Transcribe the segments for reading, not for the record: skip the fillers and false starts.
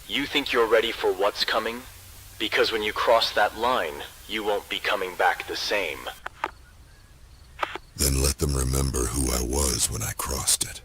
You think you're ready for what's coming? Because when you cross that line, you won't be coming back the same. Then let them remember who I was when I crossed it.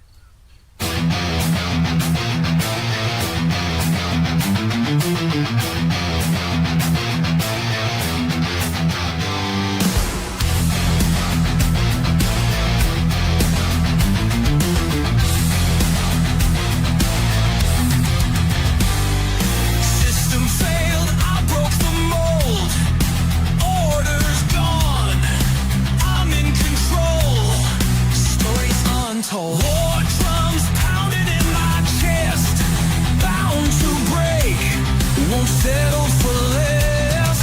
System failed, I broke the mold. Orders gone, I'm in control. Stories untold. War drums pounding in my chest. Bound to break, won't settle for less.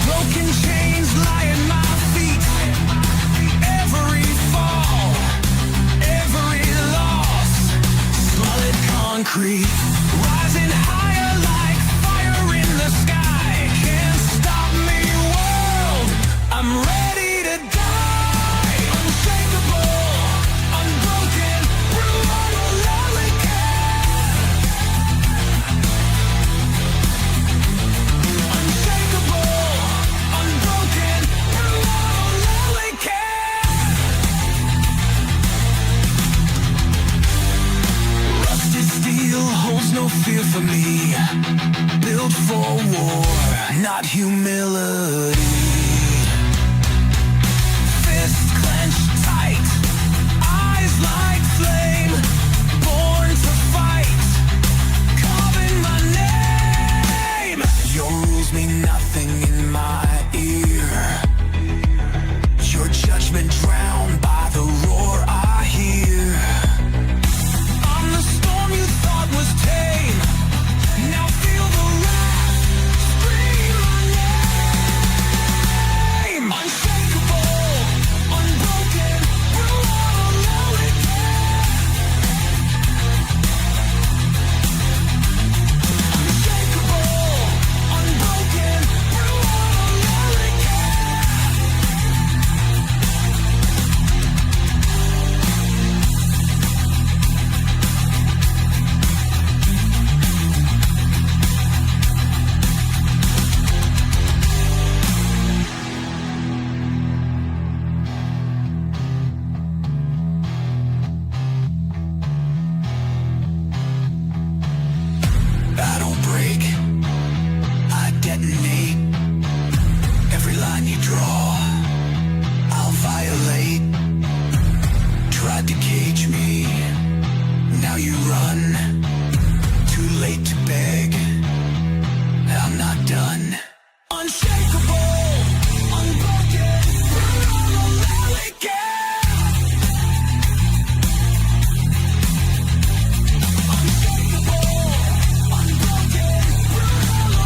Broken chains lie at my feet. Every fall, every loss, solid concrete. Rising higher like fire in the sky. Can't stop me, world, I'm ready to die. Unshakable, unbroken, brutal, delicate. Unshakable, unbroken, brutal, delicate. Rusted steel holds no fear for me. Built for war, not humility. Fist clenched tight, eyes like flame. Born to fight, carving my name. Your rules mean nothing in my ear. Your judgment drowned by the roar I hear. I'm the storm you thought was tame. Now feel the wrath, scream my name. Unshakable, unbroken, brutal, unshakable, unbroken, I don't break, I detonate. Every line you draw, I'll violate. Tried to cage me, now you run. Too late to beg, I'm not done. Unshakable, unbroken, brutal, delicate. Unshakable, unbroken, brutal,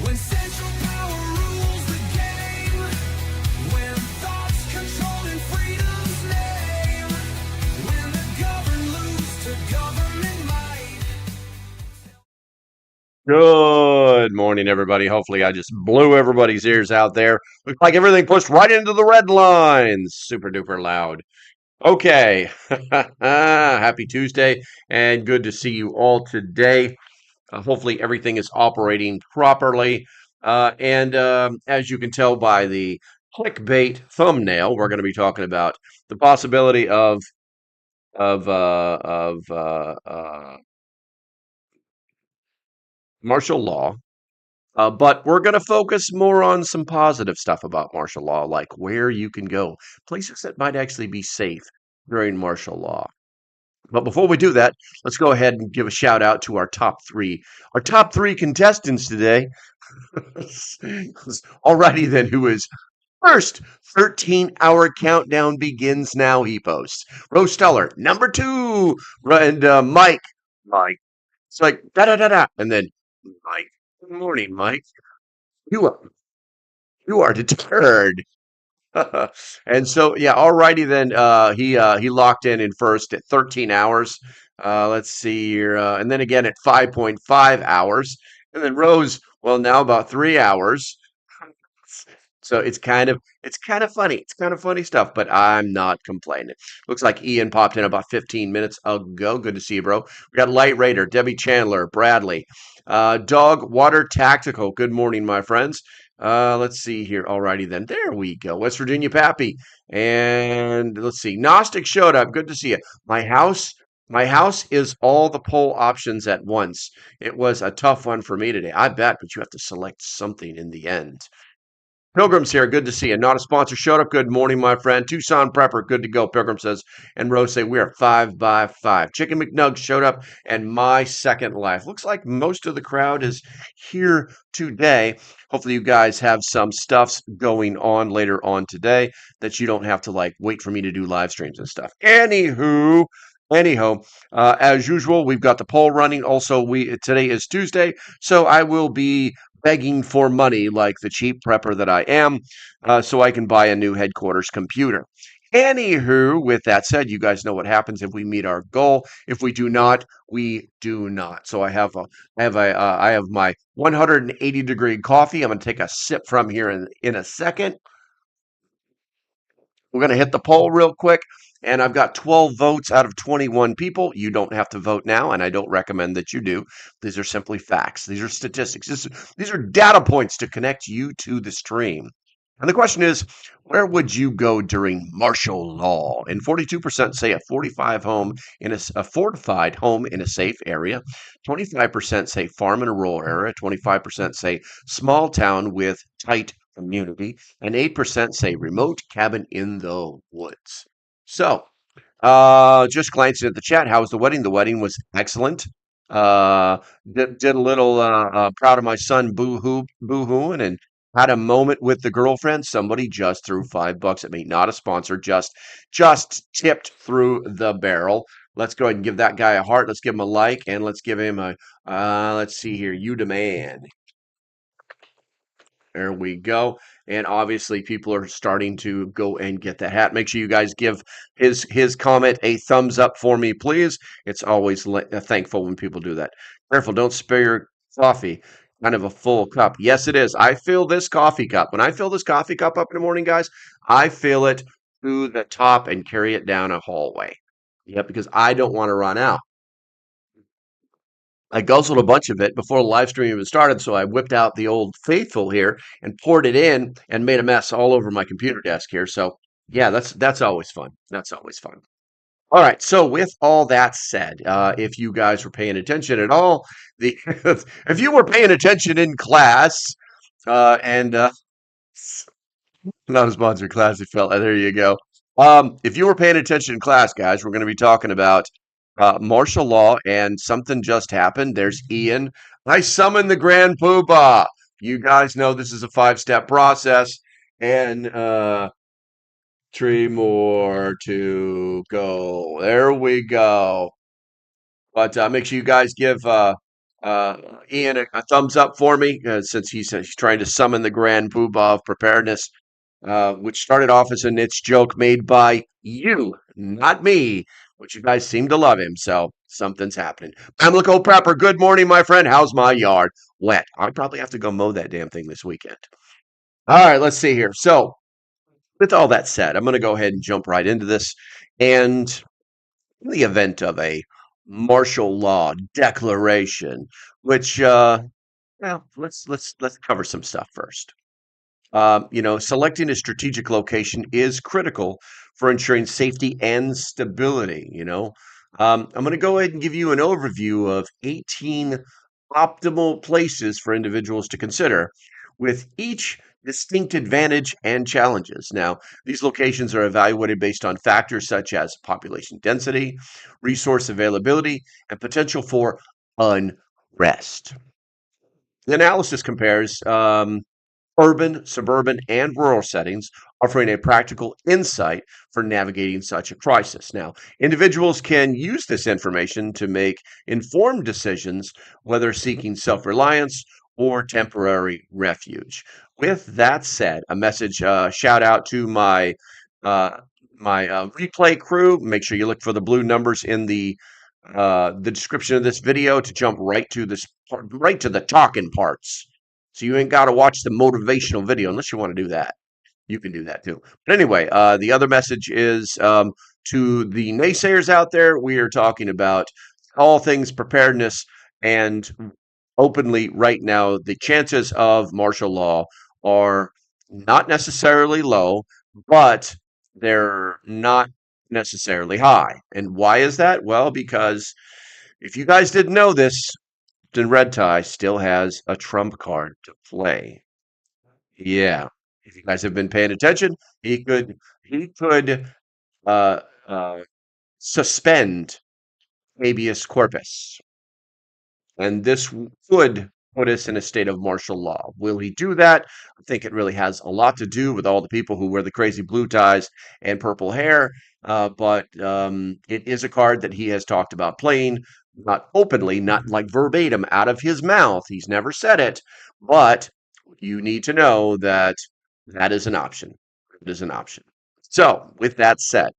when central power rules the game, when thoughts controlling freedom's name, when the governed lose to government might. Good morning, everybody. Hopefully, I just blew everybody's ears out there. Looks like everything pushed right into the red lines. Super duper loud. Okay. Happy Tuesday, and good to see you all today. Hopefully, everything is operating properly. And as you can tell by the clickbait thumbnail, we're going to be talking about the possibility of martial law. But we're going to focus more on some positive stuff about martial law, like where you can go, places that might actually be safe during martial law. But before we do that, let's go ahead and give a shout out to our top three. Our top three contestants today. Alrighty then, who is first? 13-hour countdown begins now, he posts. Rose Stellar, number 2. And Mike. It's like da-da-da-da. And then Mike. Good morning, Mike. You are deterred. And so, yeah, alrighty then. He locked in first at 13 hours. Let's see here, and then again at 5.5 hours, and then Rose. Well, now about 3 hours. So it's kind of funny. It's kind of funny stuff, but I'm not complaining. Looks like Ian popped in about 15 minutes ago. Good to see you, bro. We got Light Raider, Debbie Chandler, Bradley, Dog Water Tactical. Good morning, my friends. Let's see here. Alrighty then. There we go. West Virginia Pappy. And let's see. Gnostic showed up. Good to see you. My house is all the poll options at once. It was a tough one for me today. I bet, but you have to select something in the end. Pilgrim's here. Good to see you. Not a sponsor. Showed up. Good morning, my friend. Tucson Prepper. Good to go. Pilgrim says. And Rose say we are 5 by 5. Chicken McNuggets showed up. And my second life. Looks like most of the crowd is here today. Hopefully you guys have some stuffs going on later on today that you don't have to like wait for me to do live streams and stuff. Anyhow, as usual, we've got the poll running. Also, today is Tuesday, so I will be begging for money like the cheap prepper that I am, so I can buy a new headquarters computer. Anywho, with that said, you guys know what happens if we meet our goal. If we do not, we do not. So I have my 180-degree coffee. I'm going to take a sip from here in a second. We're going to hit the poll real quick. And I've got 12 votes out of 21 people. You don't have to vote now, and I don't recommend that you do. These are simply facts. These are statistics. These are data points to connect you to the stream. And the question is, where would you go during martial law? And 42% say a fortified home in a safe area. 25% say farm in a rural area. 25% say small town with tight community. And 8% say remote cabin in the woods. So, just glancing at the chat, how was the wedding? The wedding was excellent. Did a little proud of my son boo-hooing and had a moment with the girlfriend. Somebody just threw $5 at me, not a sponsor, just tipped through the barrel. Let's go ahead and give that guy a heart. Let's give him a like, and let's give him a let's see here, you demand. There we go. And obviously people are starting to go and get the hat. Make sure you guys give his comment a thumbs up for me, please. It's always thankful when people do that. Careful, don't spill your coffee. Kind of a full cup. Yes, it is. I fill this coffee cup. When I fill this coffee cup up in the morning, guys, I fill it to the top and carry it down a hallway. Yep, because I don't want to run out. I guzzled a bunch of it before the live stream even started, so I whipped out the old faithful here and poured it in and made a mess all over my computer desk here. So yeah, that's always fun. That's always fun. All right. So with all that said, if you guys were paying attention at all, if you were paying attention in class, and not a sponsored classy fella, there you go. If you were paying attention in class, guys, we're going to be talking about martial law, and something just happened. There's Ian. I summoned the Grand Poobah. You guys know this is a 5-step process, and 3 more to go. There we go. But make sure you guys give Ian a thumbs up for me, since he's trying to summon the Grand Poobah of Preparedness, which started off as a niche joke made by you, not me. But you guys seem to love him, so something's happening. I'm LOCALPREPPER. Good morning, my friend. How's my yard? Wet. I probably have to go mow that damn thing this weekend. All right, let's see here. So, with all that said, I'm going to go ahead and jump right into this. And in the event of a martial law declaration, which, let's cover some stuff first. Selecting a strategic location is critical for ensuring safety and stability. I'm going to go ahead and give you an overview of 18 optimal places for individuals to consider, with each distinct advantage and challenges. Now, these locations are evaluated based on factors such as population density, resource availability, and potential for unrest. The analysis compares urban, suburban, and rural settings, offering a practical insight for navigating such a crisis. Now, individuals can use this information to make informed decisions, whether seeking self-reliance or temporary refuge. with that said, a message shout out to uh, my replay crew. Make sure you look for the blue numbers in the description of this video to jump right to the talking parts. So you ain't got to watch the motivational video unless you want to do that. You can do that too. But anyway, the other message is to the naysayers out there. We are talking about all things preparedness, and openly right now, the chances of martial law are not necessarily low, but they're not necessarily high. And why is that? Well, because if you guys didn't know this, then Red Tie still has a trump card to play. Yeah. If you guys have been paying attention, he could uh, uh, suspend habeas corpus, and this would put us in a state of martial law. Will he do that? I think it really has a lot to do with all the people who wear the crazy blue ties and purple hair. But it is a card that he has talked about playing, not openly, not like verbatim out of his mouth. He's never said it, but you need to know that that is an option. It is an option. So, with that said,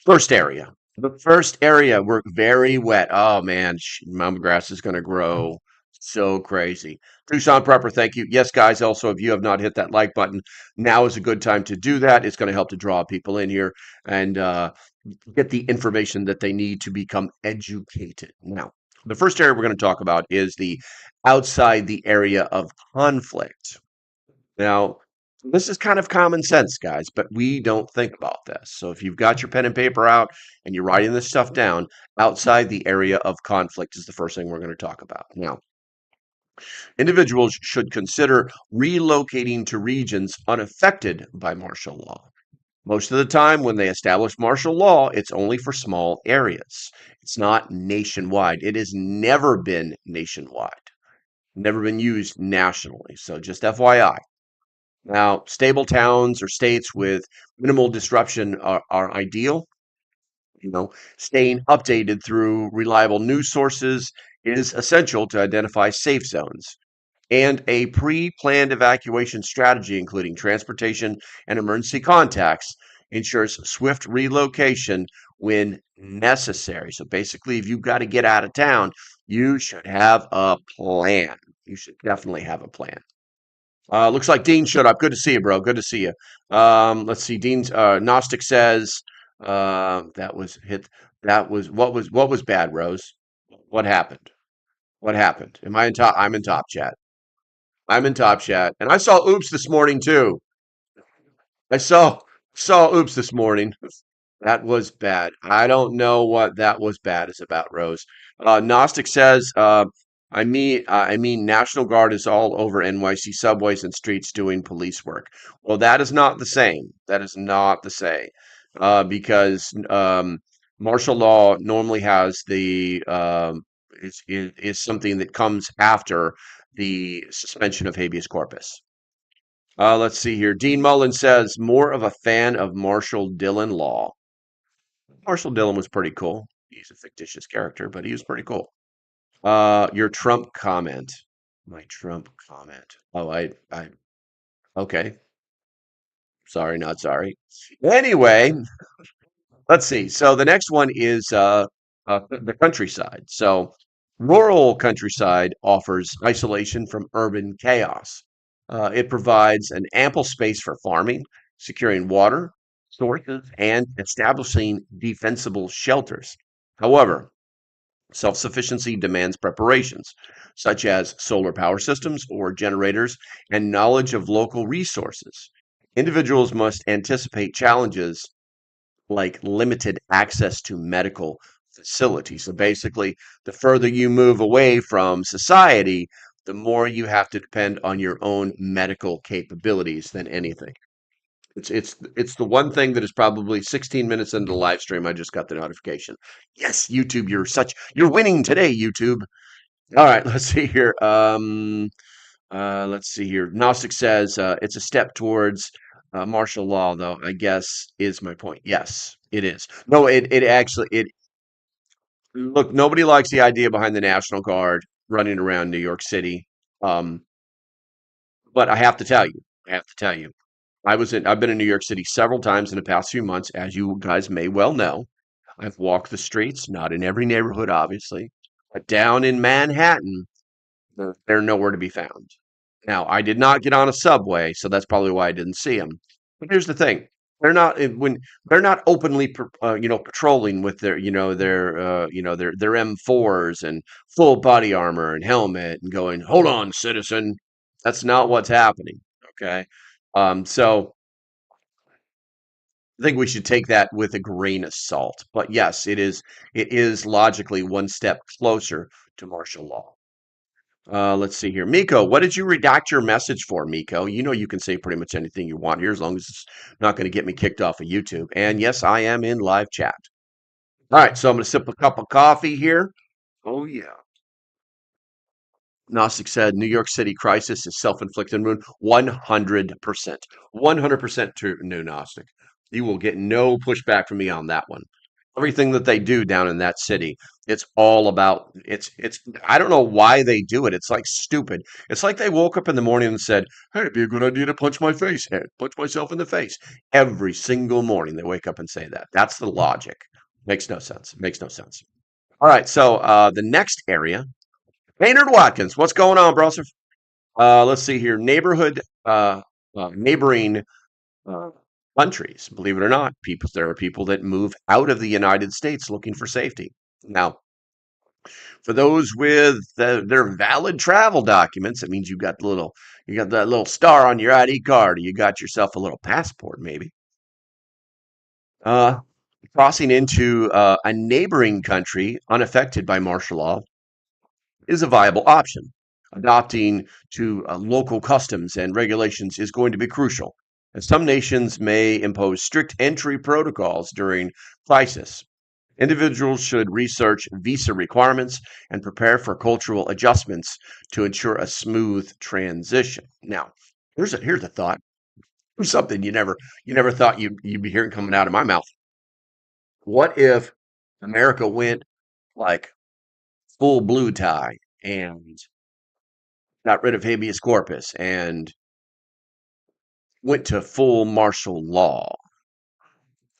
first area. The first area, we're very wet. Oh man, mama grass is going to grow so crazy. Tucson Prepper, thank you. Yes, guys. Also, if you have not hit that like button, now is a good time to do that. It's going to help to draw people in here and get the information that they need to become educated. Now, the first area we're going to talk about is the outside the area of conflict. Now, this is kind of common sense, guys, but we don't think about this. So if you've got your pen and paper out and you're writing this stuff down, outside the area of conflict is the first thing we're going to talk about. Now, individuals should consider relocating to regions unaffected by martial law. Most of the time, when they establish martial law, it's only for small areas. It's not nationwide. It has never been nationwide, never been used nationally. So just FYI. Now, stable towns or states with minimal disruption are ideal. Staying updated through reliable news sources is essential to identify safe zones. And a pre-planned evacuation strategy, including transportation and emergency contacts, ensures swift relocation when necessary. So basically, if you've got to get out of town, you should have a plan. You should definitely have a plan. Looks like Dean showed up. Good to see you, bro. Good to see you. Let's see. Dean's Gnostic says that was hit. That was what was bad, Rose? What happened? What happened? Am I in top? I'm in top chat. I'm in top chat, and I saw Oops this morning too. I saw Oops this morning. That was bad. I don't know what that was bad is about, Rose. Gnostic says, I mean, National Guard is all over NYC subways and streets doing police work. Well, that is not the same. That is not the same, because martial law normally has the is something that comes after the suspension of habeas corpus. Let's see here. Dean Mullen says more of a fan of Marshall Dillon Law. Marshall Dillon was pretty cool. He's a fictitious character, but he was pretty cool. Your Trump comment. My Trump comment. Oh, okay. Sorry, not sorry. Anyway, let's see. So the next one is the countryside. So rural countryside offers isolation from urban chaos. It provides an ample space for farming, securing water sources, and establishing defensible shelters. However, self-sufficiency demands preparations, such as solar power systems or generators and knowledge of local resources. Individuals must anticipate challenges like limited access to medical facilities. So basically, the further you move away from society, the more you have to depend on your own medical capabilities than anything. It's the one thing that is probably 16 minutes into the live stream. I just got the notification. Yes, YouTube, you're winning today, YouTube. All right, let's see here. Let's see here. Gnostic says it's a step towards martial law, though, I guess is my point. Yes, it is. No, it actually it look, nobody likes the idea behind the National Guard running around New York City. Um, But I have to tell you, I've been in New York City several times in the past few months, as you guys may well know. I've walked the streets, not in every neighborhood, obviously, but down in Manhattan, they're nowhere to be found. Now, I did not get on a subway, so that's probably why I didn't see them. But here's the thing: when they're not openly, patrolling with their, their M4s and full body armor and helmet and going, "Hold on, citizen." That's not what's happening. Okay, so I think we should take that with a grain of salt. But yes, it is logically one step closer to martial law. Let's see here. Miko, what did you redact your message for, Miko? You know you can say pretty much anything you want here as long as it's not going to get me kicked off of YouTube. And yes, I am in live chat. All right, so I'm going to sip a cup of coffee here. Oh, yeah. Gnostic said New York City crisis is self-inflicted wound. 100%. 100% true, new Gnostic. You will get no pushback from me on that one. Everything that they do down in that city, it's all about it's I don't know why they do it. It's like stupid. It's like they woke up in the morning and said, "Hey, it'd be a good idea to punch my face head, punch myself in the face." Every single morning they wake up and say that. That's the logic. Makes no sense. Makes no sense. All right, so the next area, Maynard Watkins, what's going on, bro? Let's see here. Neighboring uh, countries. Believe it or not, there are people that move out of the United States looking for safety. Now, for those with their valid travel documents, that means you got that little star on your ID card, or you got yourself a little passport, maybe. Uh, Crossing into a neighboring country unaffected by martial law is a viable option. Adopting to local customs and regulations is going to be crucial, as some nations may impose strict entry protocols during crisis. Individuals should research visa requirements and prepare for cultural adjustments to ensure a smooth transition. Now, here's a thought. Here's something you never thought you'd be hearing coming out of my mouth. What if America went like full blue tie and got rid of habeas corpus and went to full martial law?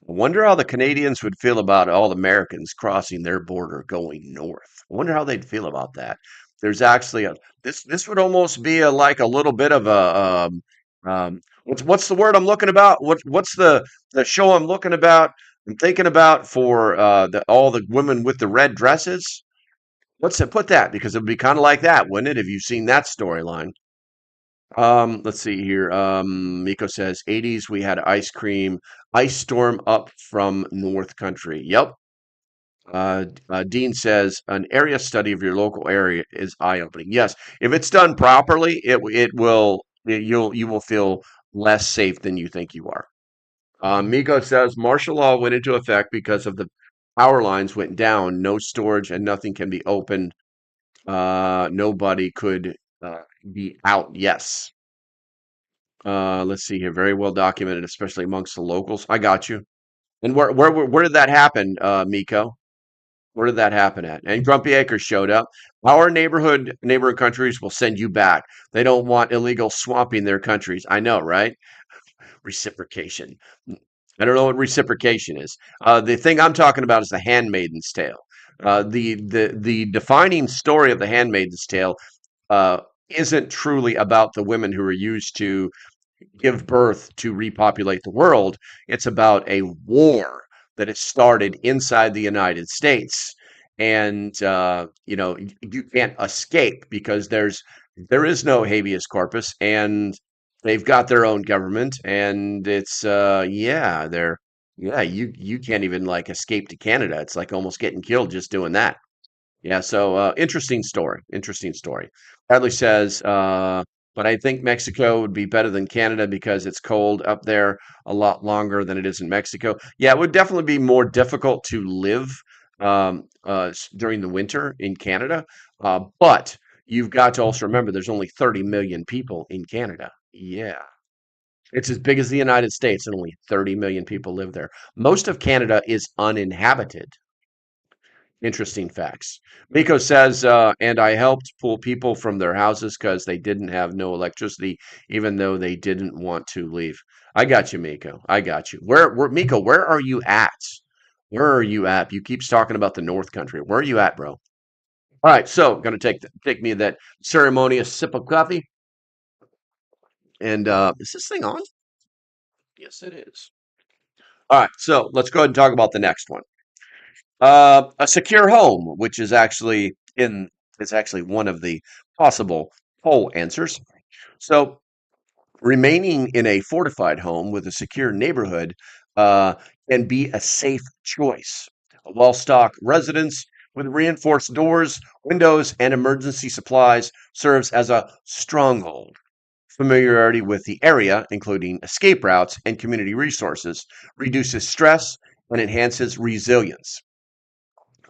I wonder how the Canadians would feel about all Americans crossing their border going north. I wonder how they'd feel about that. There's actually a this would almost be like a little bit of a what's the word I'm looking about? What's the show I'm looking about? I'm thinking about for all the women with the red dresses. Let's put that because it would be kind of like that, wouldn't it? If you've seen that storyline. Let's see here. Miko says 80s we had ice storm up from North Country. Yep. Dean says an area study of your local area is eye-opening. Yes, if it's done properly, you will feel less safe than you think you are. Miko says martial law went into effect because of the power lines went down, no storage and nothing can be opened. Nobody could be out. Yes. Let's see here. Very well documented, especially amongst the locals. I got you. And where did that happen, Miko? Where did that happen at? And Grumpy Acres showed up. Our neighboring countries will send you back. They don't want illegal swamping their countries. I know, right? Reciprocation. I don't know what reciprocation is. The thing I'm talking about is the Handmaiden's Tale. The defining story of the Handmaiden's Tale isn't truly about the women who are used to give birth to repopulate the world. It's about a war that has started inside the United States, and you can't escape because there is no habeas corpus, and they've got their own government, and it's you can't even like escape to Canada. It's like almost getting killed just doing that. Yeah, so interesting story. Interesting story. Bradley says, but I think Mexico would be better than Canada because it's cold up there a lot longer than it is in Mexico. Yeah, it would definitely be more difficult to live during the winter in Canada. But you've got to also remember there's only 30 million people in Canada. Yeah. It's as big as the United States, and only 30 million people live there. Most of Canada is uninhabited. Interesting facts. Miko says, and I helped pull people from their houses because they didn't have no electricity, even though they didn't want to leave. I got you, Miko. I got you. Miko, where are you at? Where are you at? You keeps talking about the North Country. Where are you at, bro? All right, so gonna take me that ceremonious sip of coffee. And is this thing on? Yes, it is. All right, so let's go ahead and talk about the next one. A secure home, which is actually one of the possible poll answers. So, remaining in a fortified home with a secure neighborhood uh, can be a safe choice. A well-stocked residence with reinforced doors, windows, and emergency supplies serves as a stronghold. Familiarity with the area, including escape routes and community resources, reduces stress and enhances resilience.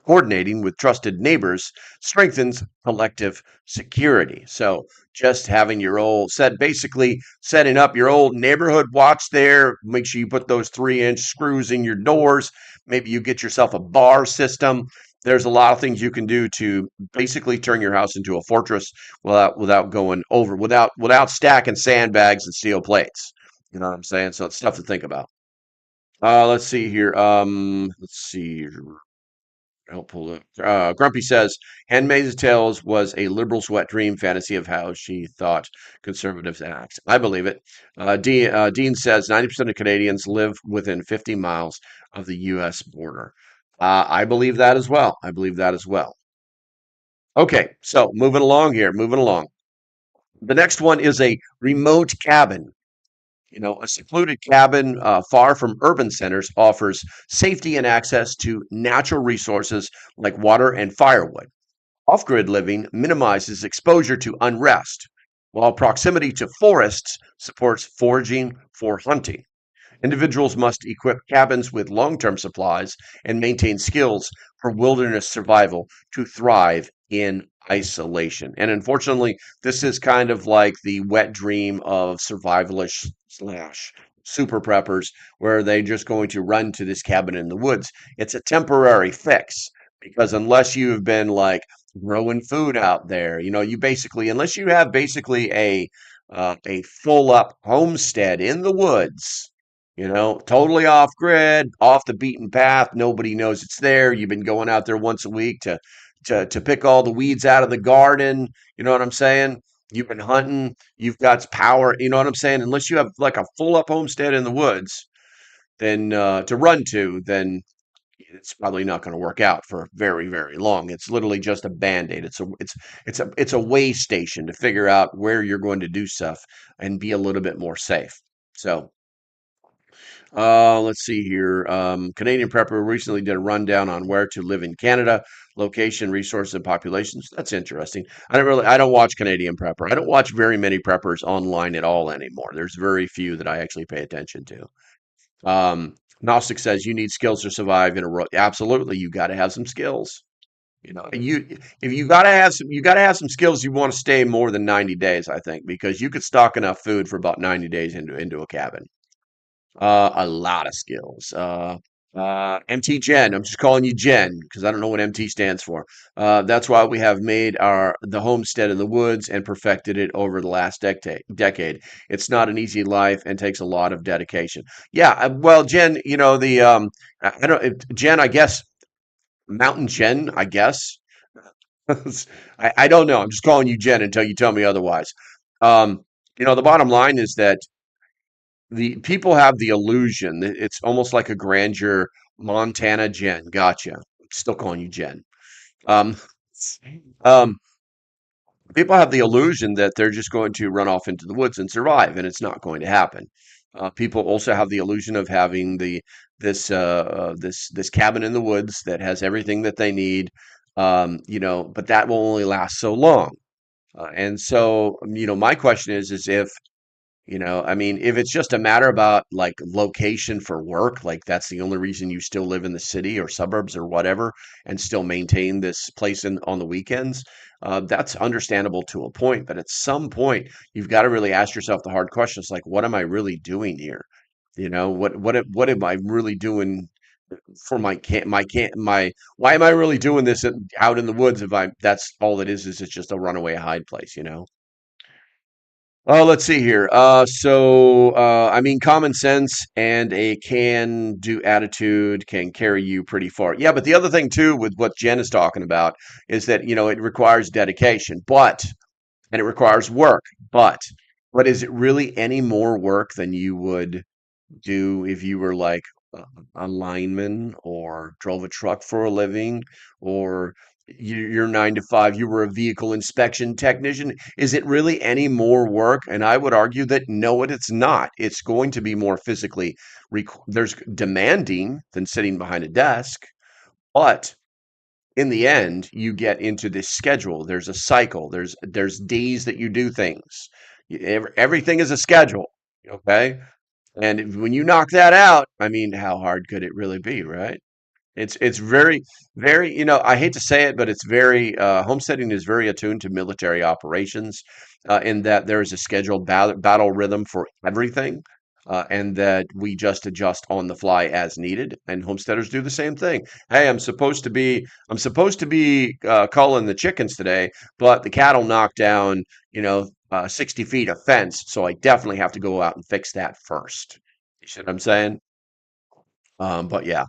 Coordinating with trusted neighbors strengthens collective security. So just having your old basically setting up your old neighborhood watch there. Make sure you put those 3-inch screws in your doors. Maybe you get yourself a bar system. There's a lot of things you can do to basically turn your house into a fortress without going over without stacking sandbags and steel plates. You know what I'm saying? So it's stuff to think about. Let's see here. Let's see. I'll pull it. Grumpy says, Handmaid's Tales was a liberal's wet dream fantasy of how she thought conservatives act. I believe it. Dean says 90% of Canadians live within 50 miles of the U.S. border. I believe that as well. I believe that as well. Okay, so moving along here, moving along. The next one is a remote cabin. A secluded cabin far from urban centers offers safety and access to natural resources like water and firewood. Off grid living minimizes exposure to unrest, while proximity to forests supports foraging for hunting. Individuals must equip cabins with long term supplies and maintain skills for wilderness survival to thrive in isolation. And unfortunately, this is kind of like the wet dream of survivalists slash super preppers, where they're just going to run to this cabin in the woods. It's a temporary fix because unless you've been like growing food out there, you basically, unless you have basically a full up homestead in the woods, totally off grid, off the beaten path. Nobody knows it's there. You've been going out there once a week to pick all the weeds out of the garden. You know what I'm saying? You've been hunting. You've got power. You know what I'm saying? Unless you have like a full up homestead in the woods, then to run to, then it's probably not going to work out for very, very long. It's literally just a band-aid. It's a way station to figure out where you're going to do stuff and be a little bit more safe. So let's see here. Canadian Prepper recently did a rundown on where to live in Canada, location, resources, and populations. That's interesting. I don't watch Canadian Prepper. I don't watch very many preppers online at all anymore. There's very few that I actually pay attention to. Gnostic says you need skills to survive in a road. Absolutely, you got to have some skills. If you got to have some skills. You want to stay more than 90 days, I think, because you could stock enough food for about 90 days into a cabin. A lot of skills. MT Gen. I'm just calling you Gen because I don't know what MT stands for. That's why we have made the homestead in the woods and perfected it over the last decade. It's not an easy life and takes a lot of dedication. Yeah, well, Jen, I don't Jen. I guess Mountain Jen. I guess I don't know. I'm just calling you Jen until you tell me otherwise. The bottom line is that the people have the illusion that it's almost like a grandeur. Montana Jen, gotcha. Still calling you Jen. Um, um, People have the illusion that they're just going to run off into the woods and survive, and it's not going to happen. People also have the illusion of having this cabin in the woods that has everything that they need, but that will only last so long. And so, my question is if I mean, if it's just a matter about like location for work, like that's the only reason you still live in the city or suburbs or whatever, and still maintain this place on the weekends, that's understandable to a point. But at some point, you've got to really ask yourself the hard questions, like, what am I really doing here? What am I really doing? for my why am I really doing this out in the woods if I that's all it is it's just a runaway hide place, you know? Oh, let's see here. I mean, common sense and a can-do attitude can carry you pretty far. Yeah, but the other thing too, with what Jen is talking about, is that it requires dedication, and it requires work, but is it really any more work than you would do if you were like a lineman or drove a truck for a living or you're 9 to 5, you were a vehicle inspection technician? Is it really any more work? And I would argue that no, it's not. It's going to be more physically there's demanding than sitting behind a desk, but in the end, you get into this schedule. There's a cycle. There's days that you do things. Everything is a schedule. Okay. And when you knock that out, I mean, how hard could it really be, right? It's very, very, I hate to say it, but it's very homesteading is very attuned to military operations, in that there is a scheduled battle rhythm for everything, and that we just adjust on the fly as needed. And homesteaders do the same thing. Hey, I'm supposed to be culling the chickens today, but the cattle knocked down, 60 feet of fence, so I definitely have to go out and fix that first. You see what I'm saying? But yeah.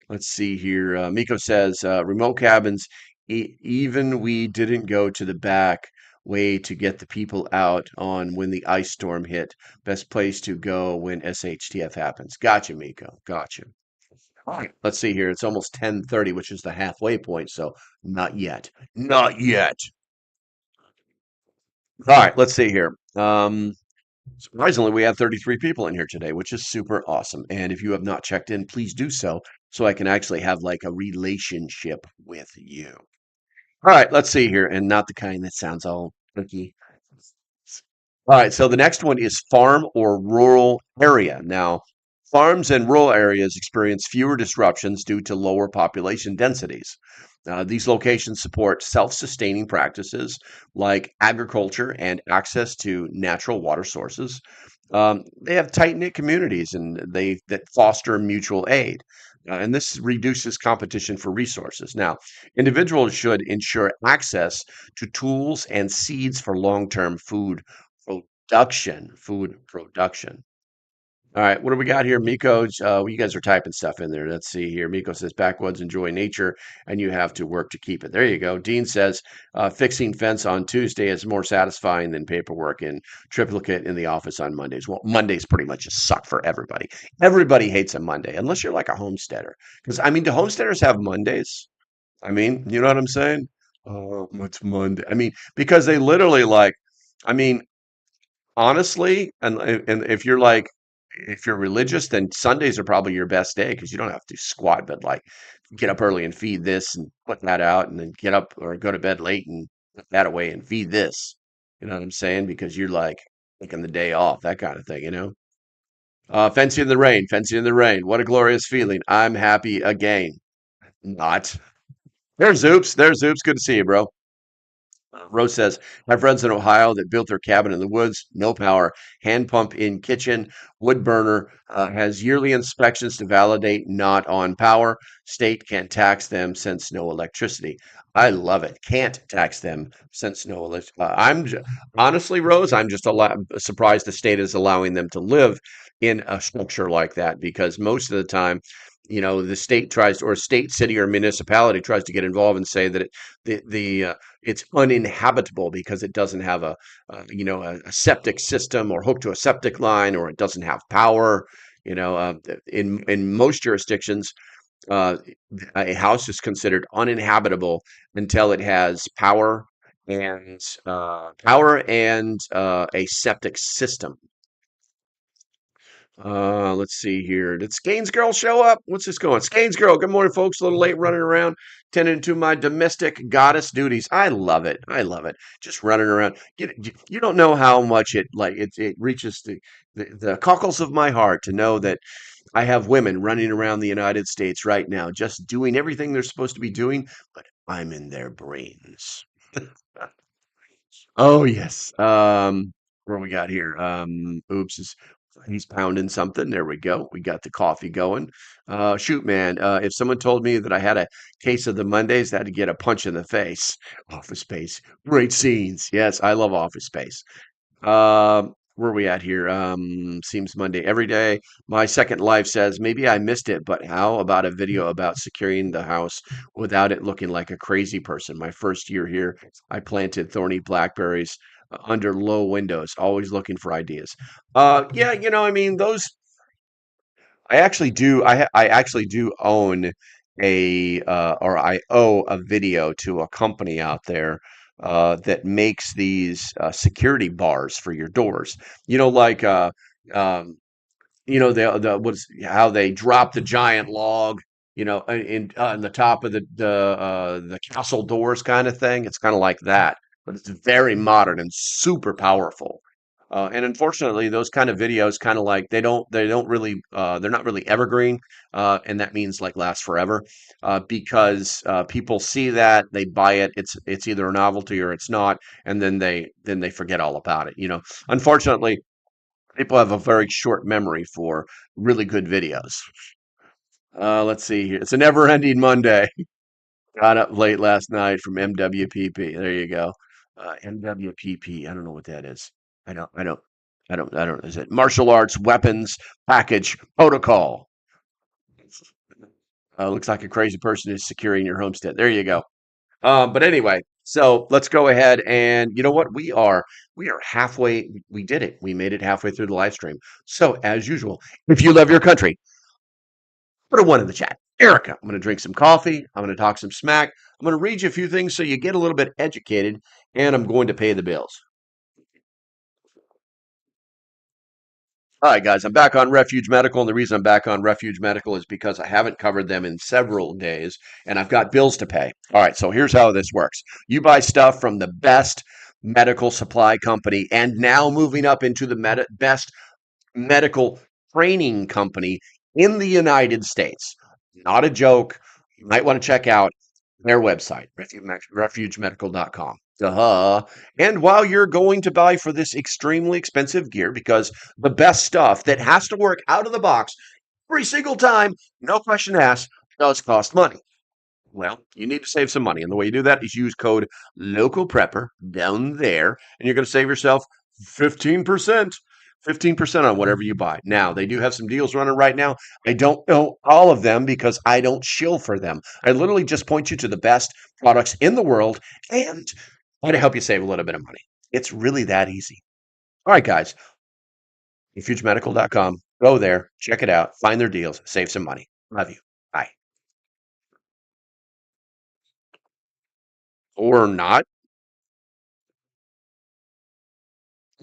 Let's see here. Miko says, remote cabins, even we didn't go to the back way to get the people out on when the ice storm hit. Best place to go when SHTF happens. Gotcha, Miko. Gotcha. All right. Let's see here. It's almost 10:30, which is the halfway point. So not yet. Not yet. All right. Let's see here. Surprisingly, we have 33 people in here today, which is super awesome. And if you have not checked in, please do so I can actually have like a relationship with you. All right, let's see here. And not the kind that sounds all tricky. All right, so the next one is farm or rural area. Now, farms and rural areas experience fewer disruptions due to lower population densities. These locations support self-sustaining practices like agriculture and access to natural water sources. They have tight-knit communities and they that foster mutual aid. And this reduces competition for resources. Now, individuals should ensure access to tools and seeds for long-term food production. All right, what do we got here? Miko, you guys are typing stuff in there. Let's see here. Miko says backwoods enjoy nature and you have to work to keep it. There you go. Dean says fixing fence on Tuesday is more satisfying than paperwork in triplicate in the office on Mondays. Well, Mondays pretty much just suck for everybody. Everybody hates a Monday unless you're like a homesteader. Because I mean, do homesteaders have Mondays? I mean, you know what I'm saying? Oh, what's Monday? I mean, because they literally like, I mean, honestly, and if you're religious, then Sundays are probably your best day because you don't have to squat, but like get up early and feed this and put that out, and then get up or go to bed late and put that away and feed this. You know what I'm saying? Because you're like taking the day off, that kind of thing, you know? Fancy in the rain, fancy in the rain. What a glorious feeling. I'm happy again. Not. There's Oops. There's Oops. Good to see you, bro. Rose says, I have friends in Ohio that built their cabin in the woods, no power, hand pump in kitchen, wood burner, has yearly inspections to validate not on power. State can't tax them since no electricity. I love it. Can't tax them since no electricity. Honestly, Rose, I'm just surprised the state is allowing them to live in a structure like that because most of the time, the state tries or a state, city, or municipality tries to get involved and say that it's uninhabitable because it doesn't have a septic system or hooked to a septic line or it doesn't have power. In most jurisdictions, uh, a house is considered uninhabitable until it has power and a septic system. Let's see here. Did Skane's girl show up? What's this going? Skane's girl. Good morning, folks. A little late running around, tending to my domestic goddess duties. I love it. I love it. Just running around. You don't know how much it reaches the cockles of my heart to know that I have women running around the United States right now, just doing everything they're supposed to be doing, but I'm in their brains. Oh yes. What do we got here? Oops. He's pounding something. There we go. We got the coffee going. Shoot, man. If someone told me that I had a case of the Mondays, that'd get a punch in the face. Office Space, great scenes. Yes, I love Office Space. Where are we at here? Seems Monday every day. My second life says maybe I missed it, but how about a video about securing the house without it looking like a crazy person? My first year here, I planted thorny blackberries under low windows, always looking for ideas. Yeah, I mean, those I actually do. I actually do own or I owe a video to a company out there that makes these security bars for your doors. Like um, the what's how they drop the giant log, in the top of the castle doors kind of thing. It's kind of like that, but it's very modern and super powerful. And unfortunately, those kind of videos kind of like they don't really they're not really evergreen, and that means like last forever, because people see that they buy it. It's either a novelty or it's not, and then they forget all about it. Unfortunately, people have a very short memory for really good videos. Let's see here. It's a never-ending Monday. Got up late last night from MWPP. There you go. MWPP. I don't know what that is. I don't. I don't. I don't. Is it martial arts weapons package protocol? Looks like a crazy person is securing your homestead. There you go. But anyway, so let's go ahead and you know what? We are halfway. We did it. We made it halfway through the live stream. So as usual, if you love your country, put a one in the chat. Erica, I'm going to drink some coffee. I'm going to talk some smack. I'm going to read you a few things so you get a little bit educated, and I'm going to pay the bills. All right, guys, I'm back on Refuge Medical, and the reason I'm back on Refuge Medical is because I haven't covered them in several days, and I've got bills to pay. All right, so here's how this works. You buy stuff from the best medical supply company, and now moving up into the best medical training company in the United States. Not a joke. You might want to check out their website, refugemedical.com. And while you're going to buy for this extremely expensive gear, because the best stuff that has to work out of the box every single time, no question asked, does cost money. Well, you need to save some money. And the way you do that is use code LOCALPREPPER down there, and you're going to save yourself 15%. 15% on whatever you buy. Now, they do have some deals running right now. I don't know all of them because I don't shill for them. I literally just point you to the best products in the world and try to help you save a little bit of money. It's really that easy. All right, guys. refugemedical.com. Go there, check it out, find their deals, save some money. Love you. Bye. Or not.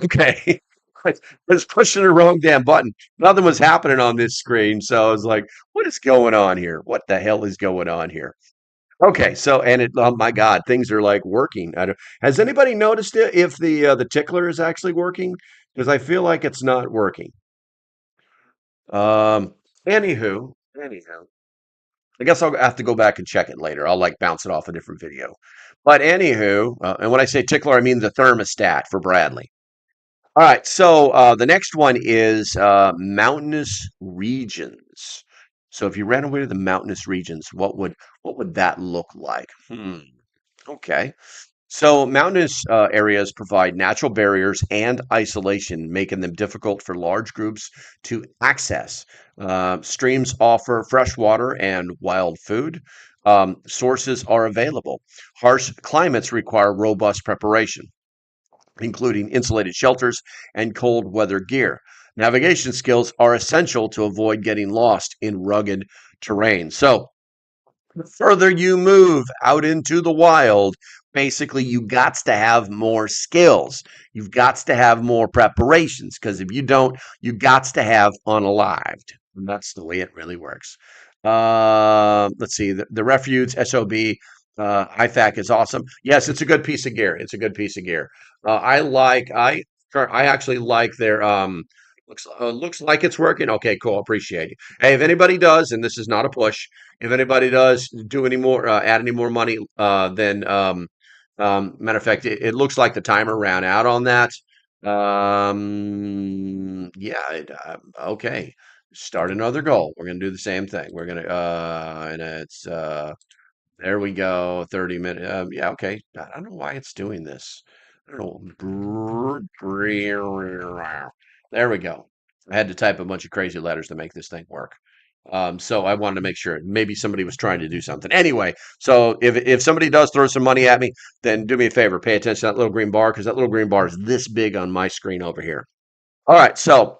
Okay. I was pushing the wrong damn button. Nothing was happening on this screen. So I was like, what is going on here? What the hell is going on here? Okay, so oh my God, things are like working. Has anybody noticed it if the tickler is actually working? Because I feel like it's not working. Um, anywho, I guess I'll have to go back and check it later. I'll like bounce it off a different video. But anywho, and when I say tickler, I mean the thermostat for Bradley. All right, so the next one is mountainous regions. So if you ran away to the mountainous regions, what would that look like? Okay. So mountainous areas provide natural barriers and isolation, making them difficult for large groups to access. Streams offer fresh water and wild food. Sources are available. Harsh climates require robust preparation, including insulated shelters and cold weather gear. Navigation skills are essential to avoid getting lost in rugged terrain. So, the further you move out into the wild, basically you got to have more skills. You've got to have more preparations because if you don't, you got to have unalived. And that's the way it really works. Let's see, the refuge SOB IFAC is awesome. Yes, it's a good piece of gear. It's a good piece of gear. I actually like their looks like it's working. Okay, cool. Appreciate it. Hey, if anybody does, and this is not a push, if anybody does do any more, add any more money, then matter of fact, it looks like the timer ran out on that. Yeah, okay. Start another goal. We're gonna do the same thing. We're gonna, and it's, there we go. 30 minutes. Yeah, okay. I don't know why it's doing this. I don't know. There we go. I had to type a bunch of crazy letters to make this thing work. So I wanted to make sure maybe somebody was trying to do something. Anyway, so if somebody does throw some money at me, then do me a favor, pay attention to that little green bar because that little green bar is this big on my screen over here. All right, so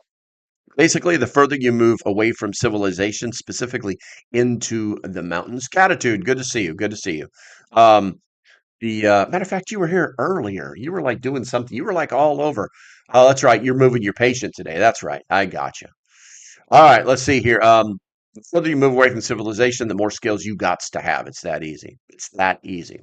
basically, the further you move away from civilization, specifically into the mountains, Catitude, good to see you. Good to see you. Um, the matter of fact, you were here earlier. You were like doing something. You were like all over. Oh, that's right. You're moving your patient today. That's right. I got you. All right. Let's see here. The further you move away from civilization, the more skills you got to have. It's that easy. It's that easy.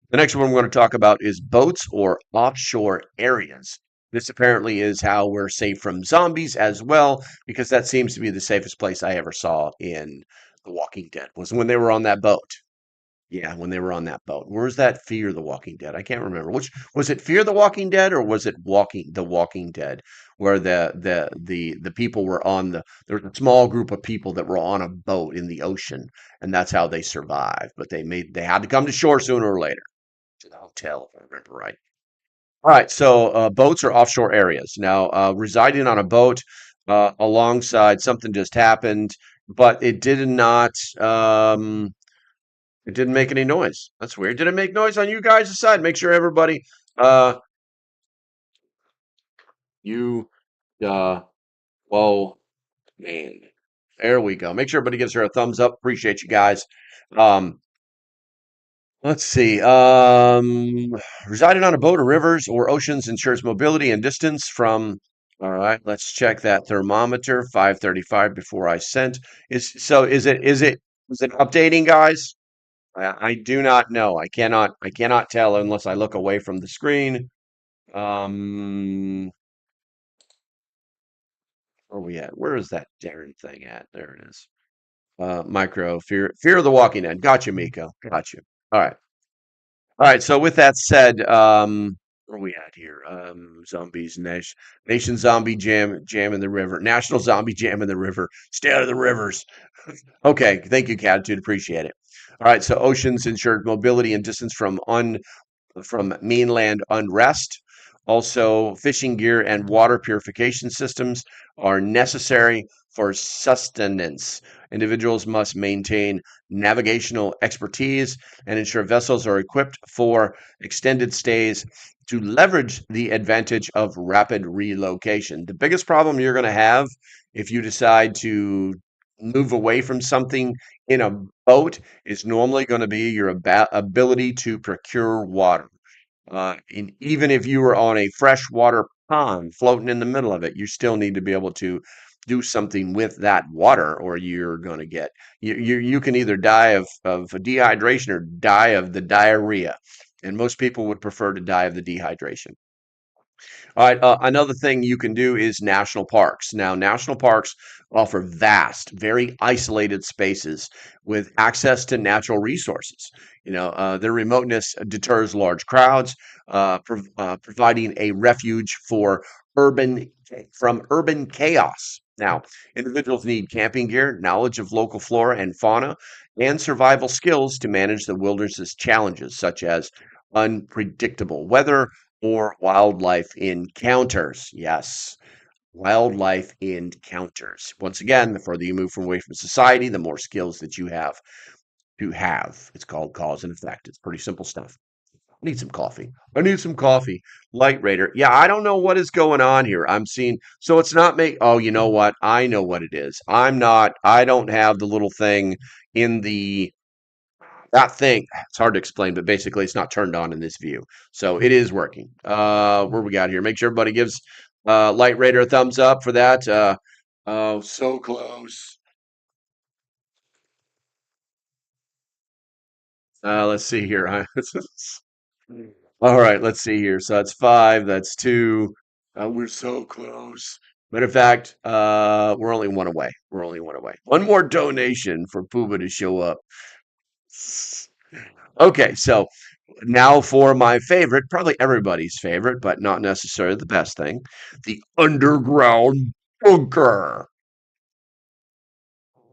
The next one we're going to talk about is boats or offshore areas. This apparently is how we're safe from zombies as well, because that seems to be the safest place I ever saw in The Walking Dead was when they were on that boat. Yeah, when they were on that boat. Where's that Fear the Walking Dead? I can't remember. Which was it Fear the Walking Dead or was it The Walking Dead where the people were on there was a small group of people that were on a boat in the ocean and that's how they survived. But they had to come to shore sooner or later to the hotel, if I remember right. All right, so boats are offshore areas. Now, residing on a boat alongside something just happened, but it didn't make any noise. That's weird. Did it make noise on you guys' side? Make sure everybody, uh, you, uh, whoa, man. There we go. Make sure everybody gives her a thumbs up. Appreciate you guys. Um, Let's see. Residing on a boat or rivers or oceans ensures mobility and distance from. All right, let's check that thermometer. 5:35 before I sent. Is it updating, guys? I do not know. I cannot tell unless I look away from the screen. Um, where are we at? Where is that darn thing at? There it is. Micro fear of the walking dead. Got you, Miko. Got you. All right. All right, so with that said, where are we at here? Zombies, Nation Zombie Jam in the River, National Zombie Jam in the River, stay out of the rivers. Okay, thank you, Catitude, appreciate it. All right, so oceans ensure mobility and distance from mainland unrest. Also, fishing gear and water purification systems are necessary for sustenance. Individuals must maintain navigational expertise and ensure vessels are equipped for extended stays to leverage the advantage of rapid relocation. The biggest problem you're going to have if you decide to move away from something in a boat is normally going to be your ability to procure water. And even if you were on a freshwater pond floating in the middle of it, you still need to be able to do something with that water, or you're going to get you can either die of dehydration or die of the diarrhea. And most people would prefer to die of the dehydration. All right. Another thing you can do is national parks. Now, national parks offer vast, very isolated spaces with access to natural resources. Their remoteness deters large crowds, providing a refuge for urban chaos. Now, individuals need camping gear, knowledge of local flora and fauna, and survival skills to manage the wilderness's challenges, such as unpredictable weather or wildlife encounters. Yes, wildlife encounters. Once again, the further you move from away from society, the more skills that you have to have. It's called cause and effect. It's pretty simple stuff. I need some coffee. I need some coffee. Light Raider. Yeah, I don't know what is going on here. I'm seeing, so it's not make. Oh, you know what? I know what it is. I don't have the little thing in the that thing, it's hard to explain, but basically it's not turned on in this view. So it is working. Where we got here? Make sure everybody gives Light Raider a thumbs up for that. Oh, so close. Let's see here. All right, let's see here. So that's 5, that's 2. We're so close. Matter of fact, we're only one away. We're only one away. One more donation for Pooba to show up. Okay, so Now for my favorite, probably everybody's favorite, but not necessarily the best thing, the underground bunker.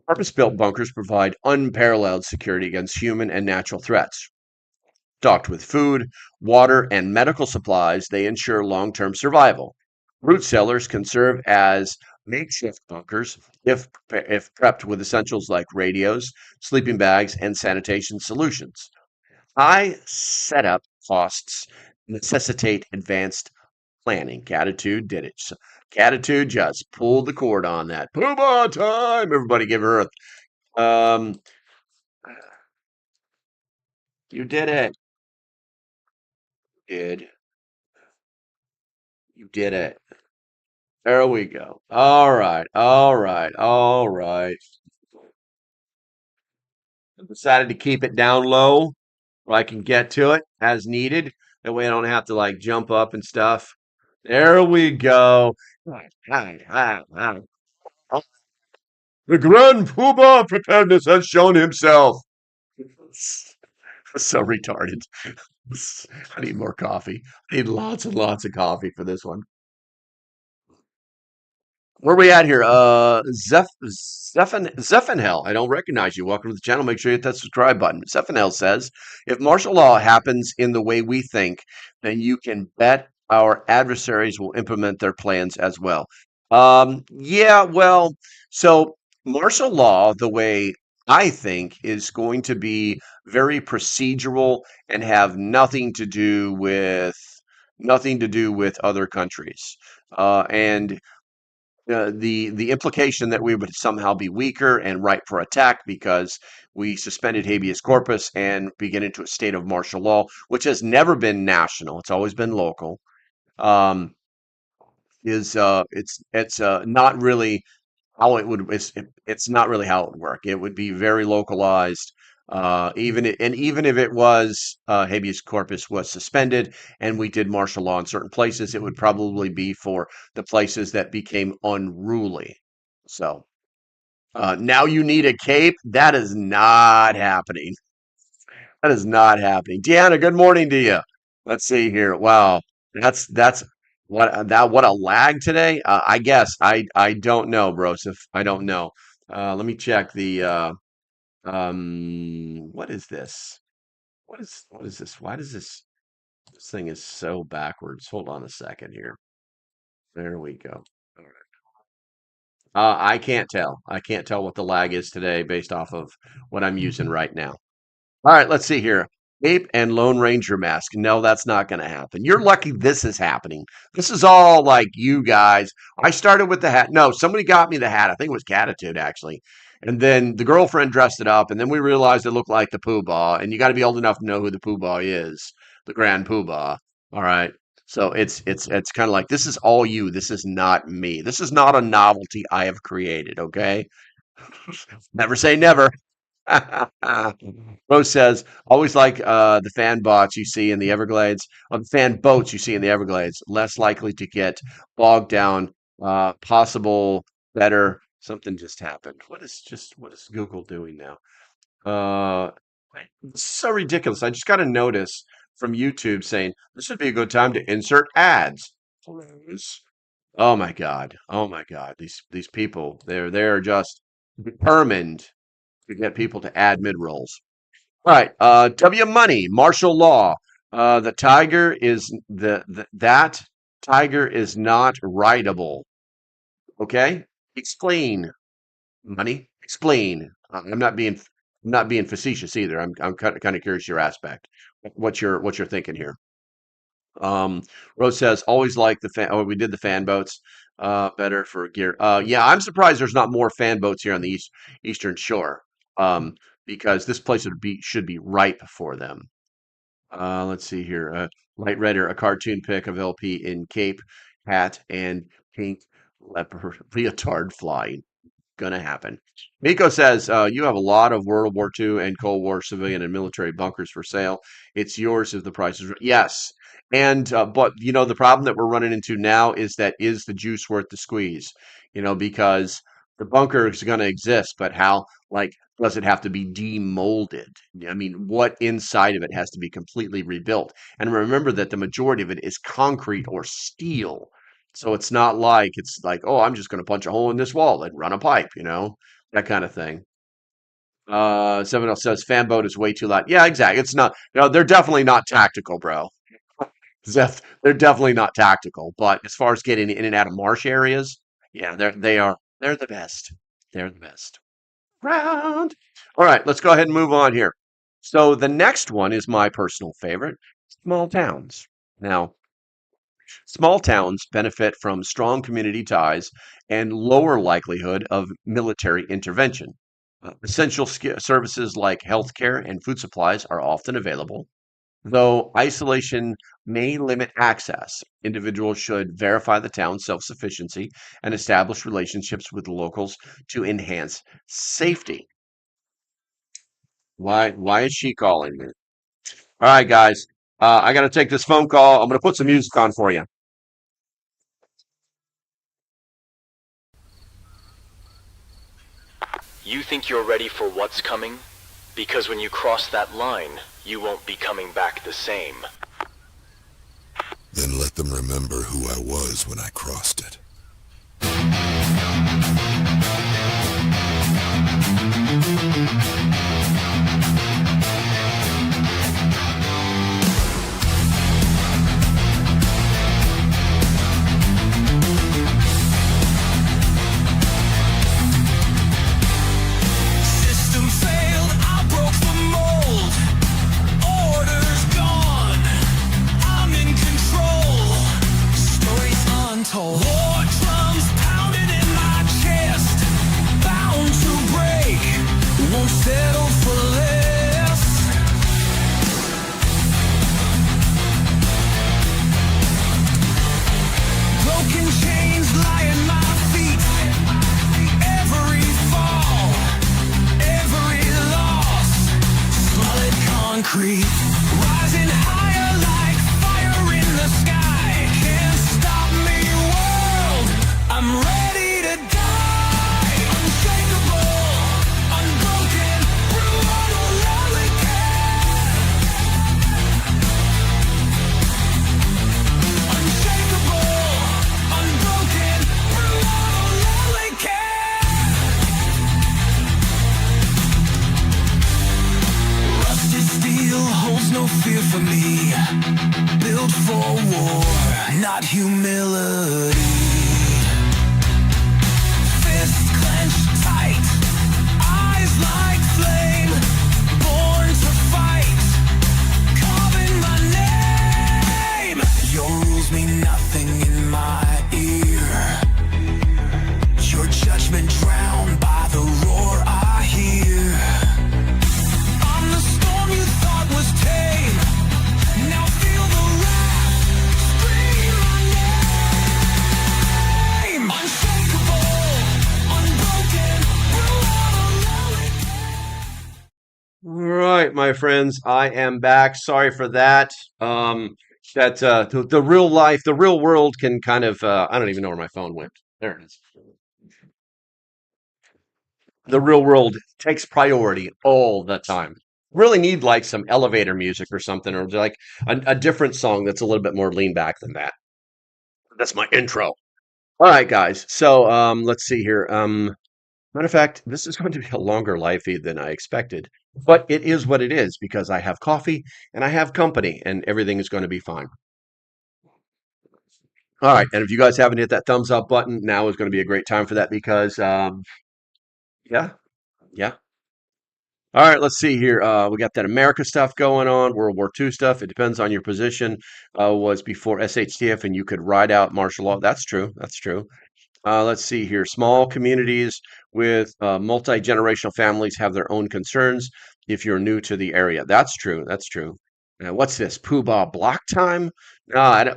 Purpose-built bunkers provide unparalleled security against human and natural threats. Stocked with food, water, and medical supplies, they ensure long-term survival. Root cellars can serve as makeshift bunkers if prepped with essentials like radios, sleeping bags, and sanitation solutions. High setup costs necessitate advanced planning. Catitude did it. So, Catitude just pulled the cord on that. Poobah time! Everybody give her um you did it. Did you did it. There we go. All right. All right. All right. I decided to keep it down low where I can get to it as needed. That way I don't have to like jump up and stuff. There we go. The Grand Poobah Preparedness has shown himself. So retarded. I need more coffee. I need lots and lots of coffee for this one. Where are we at here? Zephanel. I don't recognize you. Welcome to the channel. Make sure you hit that subscribe button. Zephanel says, if martial law happens in the way we think, then you can bet our adversaries will implement their plans as well. Yeah, well, so martial law, the way I think, is going to be very procedural and have nothing to do with other countries. And the implication that we would somehow be weaker and ripe for attack because we suspended habeas corpus and begin into a state of martial law, which has never been national; it's always been local. Um, is it's not really how it would it's not really how it would work. It would be very localized. Even if it was habeas corpus was suspended and we did martial law in certain places, it would probably be for the places that became unruly. So now you need a cape. That is not happening. That is not happening. Deanna, good morning to you. Let's see here. Wow, that's what a lag today. I guess I don't know, Broseph. I don't know. Let me check the what is this? What is this? Why does this thing is so backwards? Hold on a second here. There we go. All right. I can't tell. I can't tell what the lag is today based off of what I'm using right now. All right, let's see here. Ape and Lone Ranger mask. No, that's not going to happen. You're lucky this is happening. This is all like you guys. I started with the hat. No, somebody got me the hat. I think it was Catitude, actually. And then the girlfriend dressed it up, and then we realized it looked like the Poobah. And you got to be old enough to know who the Poobah is, the Grand Poobah. All right. So it's kind of like this is all you. This is not me. This is not a novelty I have created. Okay. Never say never. Rose says, always like the fan bots you see in the Everglades, or the fan boats you see in the Everglades, less likely to get bogged down, possible better. Something just happened. What is Google doing now? Uh, it's so ridiculous. I just got a notice from YouTube saying this would be a good time to insert ads. Please. Oh my God. Oh my God. These people, they're just determined to get people to add mid rolls. All right. W Money, martial law. The tiger is that tiger is not rideable. Okay. Explain, Money. Explain. I'm not being facetious either. I'm kind of curious your aspect. What you're thinking here. Rose says always like the fan. Oh, we did the fan boats. Better for gear. Yeah, I'm surprised there's not more fan boats here on the eastern shore. Because this place should be ripe for them. Let's see here. Light red or a cartoon pic of LP in cape, hat, and pink leopard leotard flying. Gonna happen. Miko says you have a lot of World War II and Cold War civilian and military bunkers for sale. It's yours if the price is right. Yes, and but you know the problem that we're running into now is the juice worth the squeeze? You know because the bunker is going to exist, but how Like, does it have to be demolded? I mean, what inside of it has to be completely rebuilt? And remember that the majority of it is concrete or steel. So it's like, oh, I'm just going to punch a hole in this wall and run a pipe, that kind of thing. Someone else says fan boat is way too loud. Yeah, exactly. It's not, they're definitely not tactical, bro. They're definitely not tactical. But as far as getting in and out of marsh areas, yeah, they're the best. They're the best. Round. All right, let's go ahead and move on here. So the next one is my personal favorite, small towns. Now, small towns benefit from strong community ties and lower likelihood of military intervention. Essential services like healthcare and food supplies are often available, though isolation may limit access. Individuals should verify the town's self sufficiency and establish relationships with locals to enhance safety. Why is she calling me? All right, guys. I got to take this phone call. I'm going to put some music on for you. You think you're ready for what's coming? Because when you cross that line, you won't be coming back the same. Then let them remember who I was when I crossed it. System failed, I broke the mold. Orders gone, I'm in control. Stories untold. War drums pounding in my chest. Bound to break, won't settle for less. Broken chains lie at my feet. Every fall, every loss, solid concrete. Rising higher like fire in the sky. Can't stop me, world. I'm ready to die. Unshakable, unbroken, through all the lonely unshakable, unbroken, through all the lonely rusted steel holds no fear for me. Built for war, not humility. Fists clenched tight, eyes like flame. Born to fight, carving my name. Your rules mean nothing in my ear. Your judgment drowned by the roar I hear. I'm the storm you thought was tame. Now feel the wrath, scream my name. Unshakable, unbroken, through all the lonely. All right, my friends, I am back. Sorry for that. The real life, the real world can kind of, I don't even know where my phone went. There it is. The real world takes priority all the time. Really need like some elevator music or something, or like a different song that's a little bit more lean back than that. That's my intro. All right, guys. So let's see here. Matter of fact, this is going to be a longer live feed than I expected, but it is what it is because I have coffee and I have company, and everything is going to be fine. All right, and if you guys haven't hit that thumbs up button, now is going to be a great time for that because yeah, yeah. All right, let's see here. We got that America stuff going on, World War II stuff. It depends on your position. Was before SHTF, and you could ride out martial law. That's true. That's true. Let's see here. Small communities with multi-generational families have their own concerns if you're new to the area. That's true. That's true. What's this? Pooh Bah block time? No,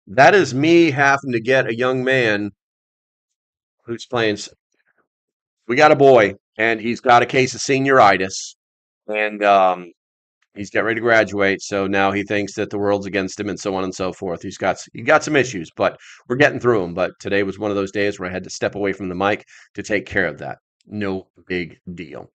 that is me having to get a young man who's playing. We got a boy, and he's got a case of senioritis, and he's getting ready to graduate. So now he thinks that the world's against him, and so on and so forth. He got some issues, but we're getting through them. But today was one of those days where I had to step away from the mic to take care of that. No big deal.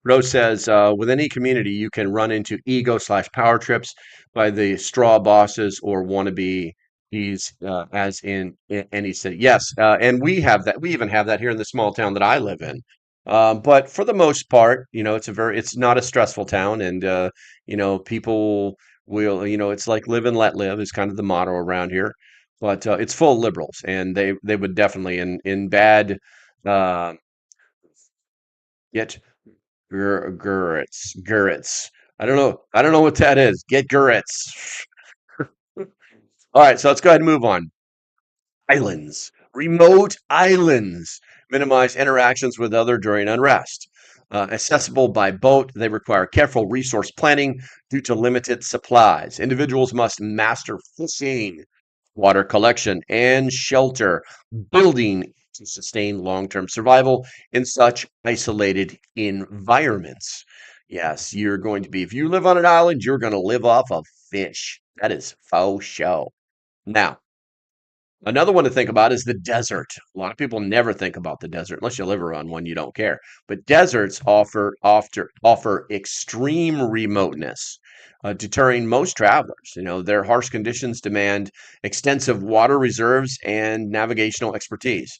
Rose says, with any community, you can run into ego/power trips by the straw bosses or wannabe he's as in any city. Yes, and we have that. We even have that here in the small town that I live in. But for the most part, it's not a stressful town, and people will, it's like live and let live is kind of the motto around here. But it's full of liberals, and they would definitely in bad. Uh, get Gurrits. I don't know what that is. Get Gurrits. All right, so let's go ahead and move on. Islands, remote islands, minimize interactions with other during unrest. Accessible by boat, they require careful resource planning due to limited supplies. Individuals must master fishing, water collection, and shelter building to sustain long-term survival in such isolated environments. Yes, you're going to be, if you live on an island, you're going to live off of fish. That is faux show. Now, another one to think about is the desert. A lot of people never think about the desert unless you live around one, you don't care. But deserts offer extreme remoteness, deterring most travelers. Their harsh conditions demand extensive water reserves and navigational expertise.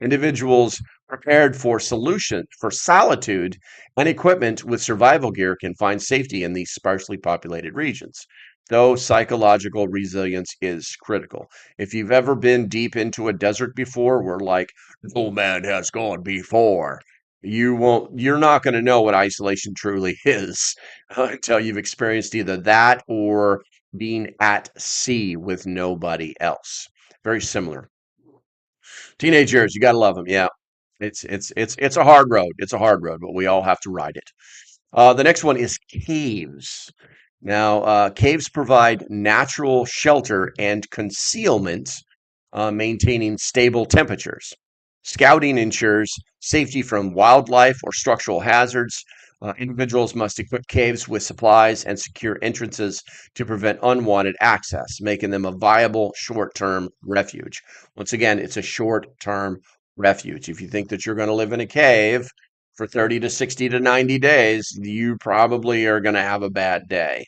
Individuals prepared for solitude and equipment with survival gear can find safety in these sparsely populated regions. Though psychological resilience is critical. If you've ever been deep into a desert before, where like no man has gone before, you're not going to know what isolation truly is until you've experienced either that or being at sea with nobody else. Very similar. Teenage years, you got to love them. Yeah. It's a hard road. It's a hard road, but we all have to ride it. The next one is caves. Now, caves provide natural shelter and concealment, maintaining stable temperatures. Scouting ensures safety from wildlife or structural hazards. Individuals must equip caves with supplies and secure entrances to prevent unwanted access, making them a viable short-term refuge. Once again, it's a short-term refuge. If you think that you're going to live in a cave for 30 to 60 to 90 days, you probably are going to have a bad day.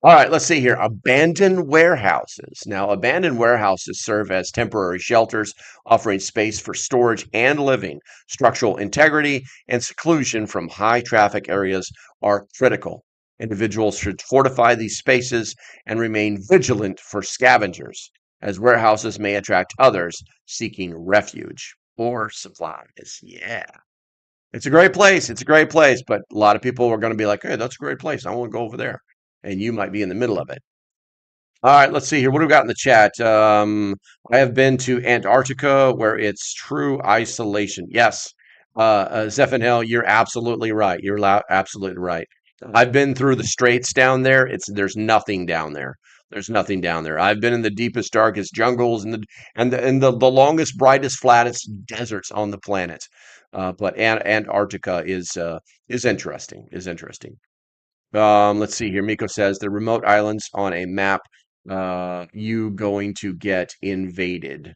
All right, let's see here. Abandoned warehouses. Now, abandoned warehouses serve as temporary shelters, offering space for storage and living. Structural integrity and seclusion from high traffic areas are critical. Individuals should fortify these spaces and remain vigilant for scavengers, as warehouses may attract others seeking refuge or supplies. Yeah. It's a great place. It's a great place, but a lot of people are going to be like, "Hey, that's a great place. I want to go over there." And you might be in the middle of it. All right, let's see here. What do we got in the chat? I have been to Antarctica where it's true isolation. Yes, Zephaniel, you're absolutely right. Absolutely right. I've been through the straits down there. There's nothing down there. There's nothing down there. I've been in the deepest, darkest jungles and the longest, brightest, flattest deserts on the planet. But Antarctica is interesting. Is interesting. Let's see here. Miko says the remote islands on a map. You going to get invaded.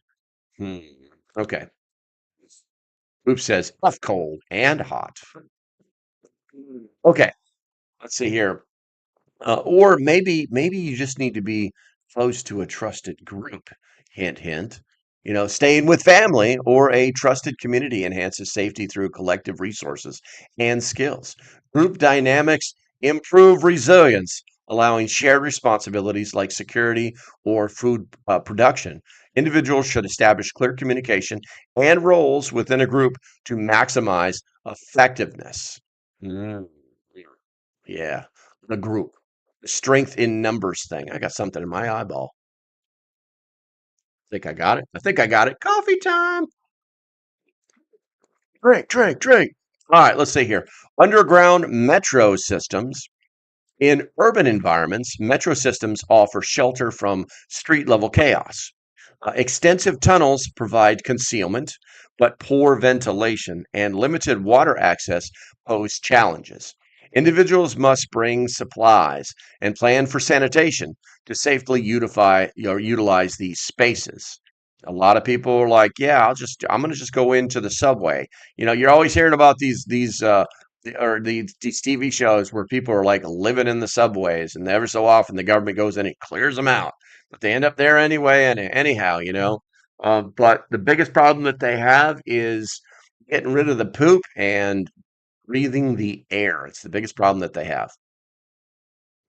Hmm. Okay. Oops says tough, cold, and hot. Okay. Let's see here. Or maybe you just need to be close to a trusted group. Hint, hint. Staying with family or a trusted community enhances safety through collective resources and skills. Group dynamics improve resilience, allowing shared responsibilities like security or food production. Individuals should establish clear communication and roles within a group to maximize effectiveness. Mm, yeah, the group. The strength in numbers thing. I got something in my eyeball. Think I got it. I think I got it. Coffee time. Drink, drink, drink. All right, let's see here. Underground metro systems. In urban environments, metro systems offer shelter from street level chaos. Extensive tunnels provide concealment, but poor ventilation and limited water access pose challenges. Individuals must bring supplies and plan for sanitation to safely utilize these spaces. A lot of people are like, yeah, I'm gonna just go into the subway. You're always hearing about these TV shows where people are like living in the subways, and ever so often the government goes in and clears them out, but they end up there anyway. And anyhow. But the biggest problem that they have is getting rid of the poop and breathing the air. It's the biggest problem that they have.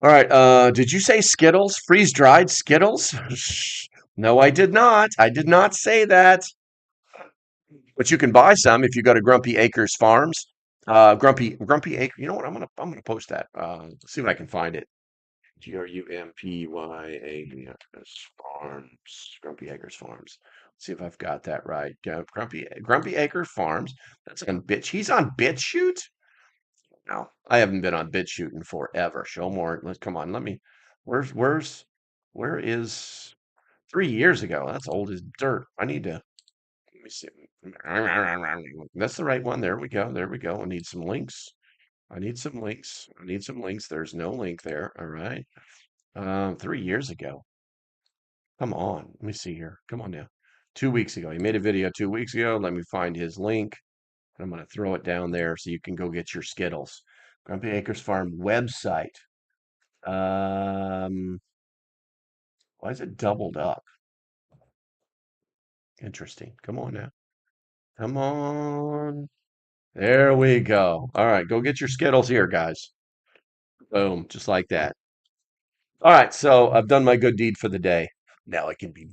All right. Did you say Skittles? Freeze dried Skittles? No, I did not. I did not say that. But you can buy some if you go to Grumpy Acres Farms. Grumpy Acre. You know what? I'm gonna post that. Let's see if I can find it. GRUMPYAS Farms. Grumpy Acres Farms. Let's see if I've got that right. Grumpy Acre Farms. That's on Bitch. He's on BitChute? No, I haven't been on BitChute in forever. Show more. Let's come on. Let me. Where is 3 years ago? That's old as dirt. I need to. Let me see. That's the right one. There we go. There we go. I need some links. I need some links. I need some links. There's no link there. All right. 3 years ago. Come on. Let me see here. Come on now. 2 weeks ago. He made a video 2 weeks ago. Let me find his link. And I'm going to throw it down there so you can go get your Skittles. Grumpy Acres Farm website. Why is it doubled up? Interesting. Come on now. Come on. There we go. All right, go get your Skittles here, guys. Boom, just like that. All right, so I've done my good deed for the day. Now I can be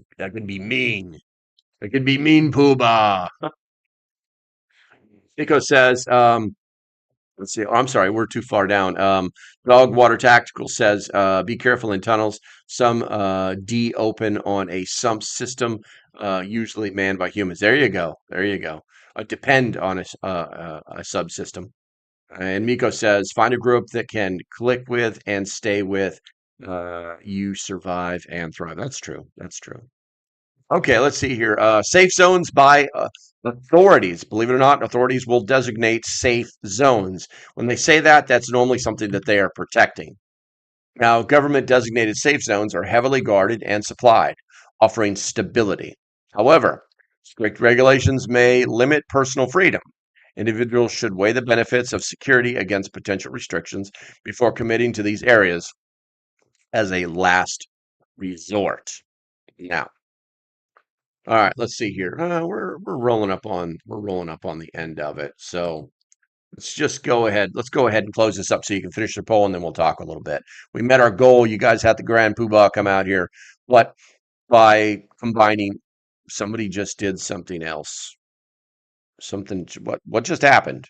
mean. I can be mean, Pooba. Nico says, let's see. Oh, I'm sorry, we're too far down. Dog Water Tactical says, be careful in tunnels. Some D open on a sump system, usually manned by humans. There you go. There you go. Depend on a subsystem. And Miko says, find a group that can click with and stay with. You survive and thrive. That's true. That's true. Okay, let's see here. Safe zones by authorities. Believe it or not, authorities will designate safe zones. When they say that, that's normally something that they are protecting. Now, government designated safe zones are heavily guarded and supplied, offering stability. However, strict regulations may limit personal freedom. Individuals should weigh the benefits of security against potential restrictions before committing to these areas as a last resort. Now, all right, let's see here. We're rolling up on the end of it. So let's just go ahead. Let's go ahead and close this up so you can finish the poll, and then we'll talk a little bit. We met our goal. You guys had the Grand Poobah come out here, but by combining, somebody just did something else. Something. What just happened?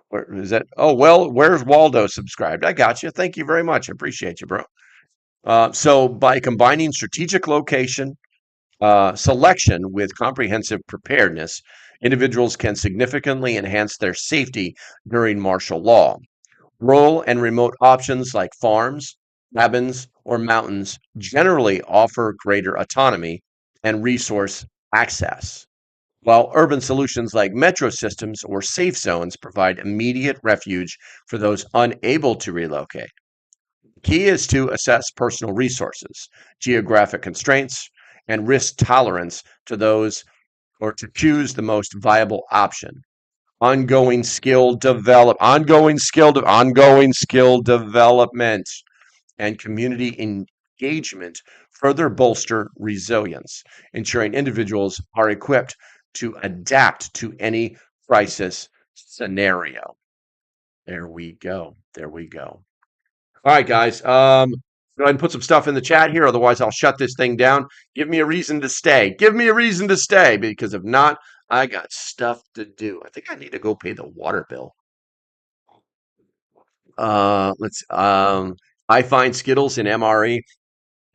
Where is that? Oh well, where's Waldo subscribed? I got you. Thank you very much. I appreciate you, bro. So by combining strategic location selection with comprehensive preparedness, individuals can significantly enhance their safety during martial law. Rural and remote options like farms, cabins, or mountains generally offer greater autonomy and resource access, while urban solutions like metro systems or safe zones provide immediate refuge for those unable to relocate. Key is to assess personal resources, geographic constraints, and risk tolerance to those or to choose the most viable option. Ongoing skill development and community engagement further bolster resilience, ensuring individuals are equipped to adapt to any crisis scenario. There we go. There we go. All right, guys. Go ahead and put some stuff in the chat here. Otherwise, I'll shut this thing down. Give me a reason to stay. Give me a reason to stay, because if not, I got stuff to do. I think I need to go pay the water bill. Let's. I find Skittles in MRE.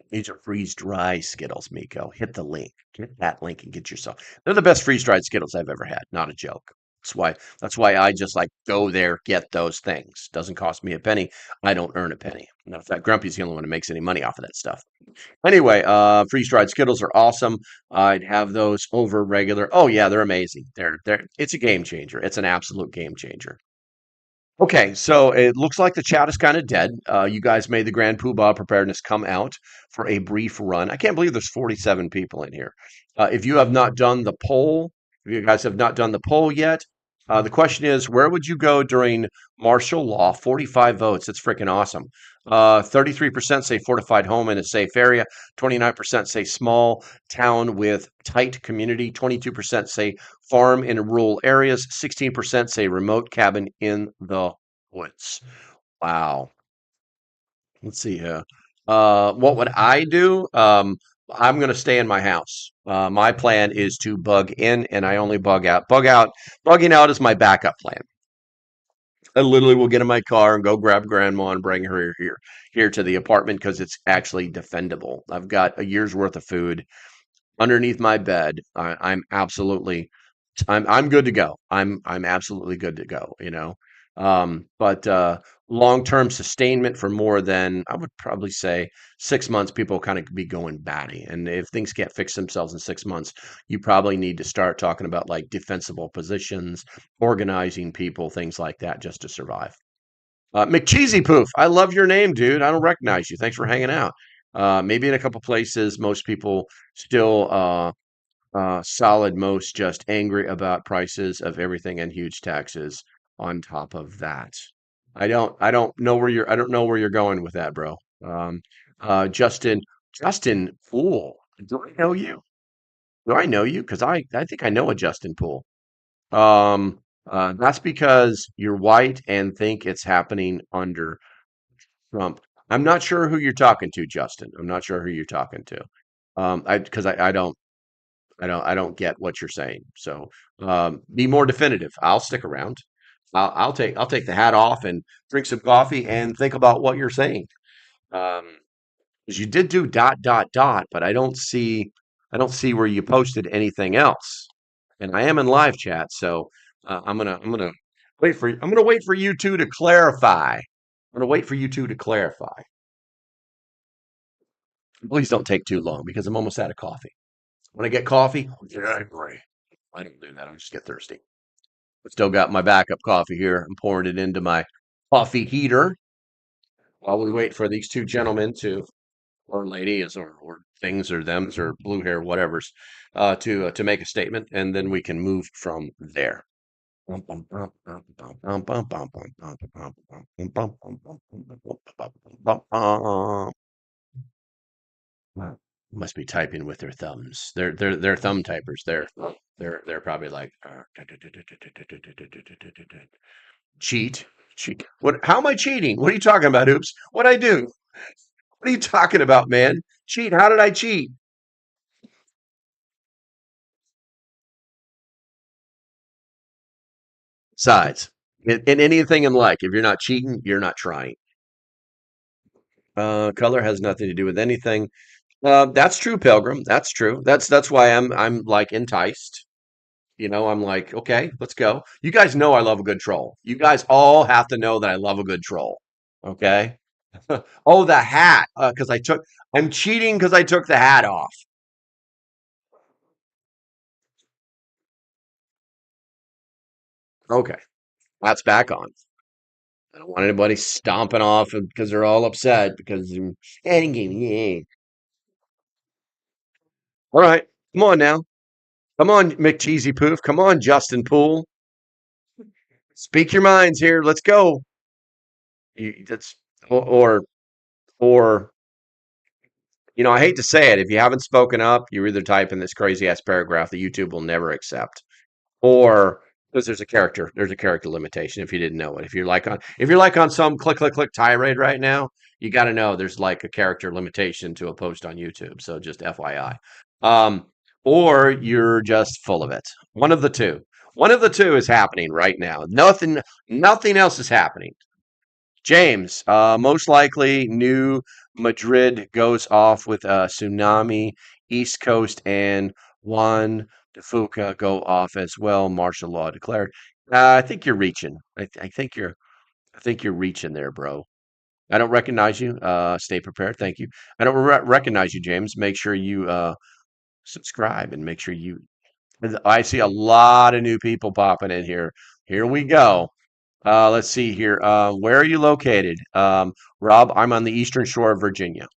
These are freeze dry Skittles, Miko. Hit the link. Hit that link and get yourself. They're the best freeze dried Skittles I've ever had. Not a joke. That's why I just like go there, get those things. Doesn't cost me a penny. I don't earn a penny. Matter of fact, Grumpy's the only one who makes any money off of that stuff. Anyway, freeze dried Skittles are awesome. I'd have those over regular. Oh yeah, they're amazing. They're it's a game changer. It's an absolute game changer. Okay, so it looks like the chat is kind of dead. You guys made the Grand Poobah Preparedness come out for a brief run. I can't believe there's 47 people in here. If you have not done the poll, if you guys have not done the poll yet, the question is, where would you go during martial law? 45 votes. That's freaking awesome. 33% say fortified home in a safe area. 29% say small town with tight community. 22% say farm in rural areas. 16% say remote cabin in the woods. Wow. Let's see here. What would I do? I'm going to stay in my house. My plan is to bug in and I only bug out. Bug out. Bugging out is my backup plan. I literally will get in my car and go grab grandma and bring her here to the apartment because it's actually defendable. I've got a year's worth of food underneath my bed. I'm absolutely, I'm good to go. I'm absolutely good to go. But long-term sustainment for more than I would probably say 6 months, people kind of be going batty, and if things can't fix themselves in 6 months, you probably need to start talking about like defensible positions, organizing people, things like that, just to survive. McCheesy Poof, I love your name, dude. I don't recognize you. Thanks for hanging out. Maybe in a couple places, most people still solid, most just angry about prices of everything and huge taxes on top of that. I don't know where you're going with that, bro. Um, Justin Poole. Do I know you? Do I know you? Because I think I know a Justin Poole. That's because you're white and think it's happening under Trump. I'm not sure who you're talking to, Justin. I'm not sure who you're talking to. Because I don't get what you're saying. So be more definitive. I'll stick around. I'll take the hat off and drink some coffee and think about what you're saying. Um, because you did do dot dot dot, but I don't see where you posted anything else. And I am in live chat, so I'm gonna I'm gonna wait for you two to clarify. I'm gonna wait for you two to clarify. Please don't take too long because I'm almost out of coffee. When I get coffee, yeah, I agree. I don't do that. I just get thirsty. I still got my backup coffee here. I'm pouring it into my coffee heater while we wait for these two gentlemen to, or ladies, or things, or thems, or blue hair, whatever's, to make a statement, and then we can move from there. Must be typing with their thumbs. They're thumb typers. They're probably like cheat. Cheat. What? How am I cheating? What are you talking about, Oops? What I do? What are you talking about, man? Cheat? How did I cheat? Sides. In anything in life, if you're not cheating, you're not trying. Color has nothing to do with anything. That's true, Pilgrim. That's true. That's why I'm like enticed. I'm like, okay, let's go. You guys know I love a good troll. You guys all have to know that I love a good troll. Okay. Oh, the hat. Because I'm cheating because I took the hat off. Okay. That's back on. I don't want anybody stomping off because they're all upset because yeah. All right. Come on now. Come on, McCheesy Poof. Come on, Justin Poole. Speak your minds here. Let's go. That's or or I hate to say it. If you haven't spoken up, you're either typing this crazy ass paragraph that YouTube will never accept, or because there's a character limitation. If you didn't know it, if you're like on some click tirade right now, you got to know there's like a character limitation to a post on YouTube. So just FYI, or you're just full of it. One of the two. One of the two is happening right now. Nothing else is happening. James, most likely New Madrid goes off with a tsunami. East Coast and Juan de Fuca go off as well. Martial law declared. I think you're reaching. I think you're reaching there, bro. I don't recognize you. Stay prepared. Thank you. I don't recognize you, James. Make sure you subscribe and make sure you. I see a lot of new people popping in here. Here we go. Let's see here. Where are you located? Rob, I'm on the eastern shore of Virginia.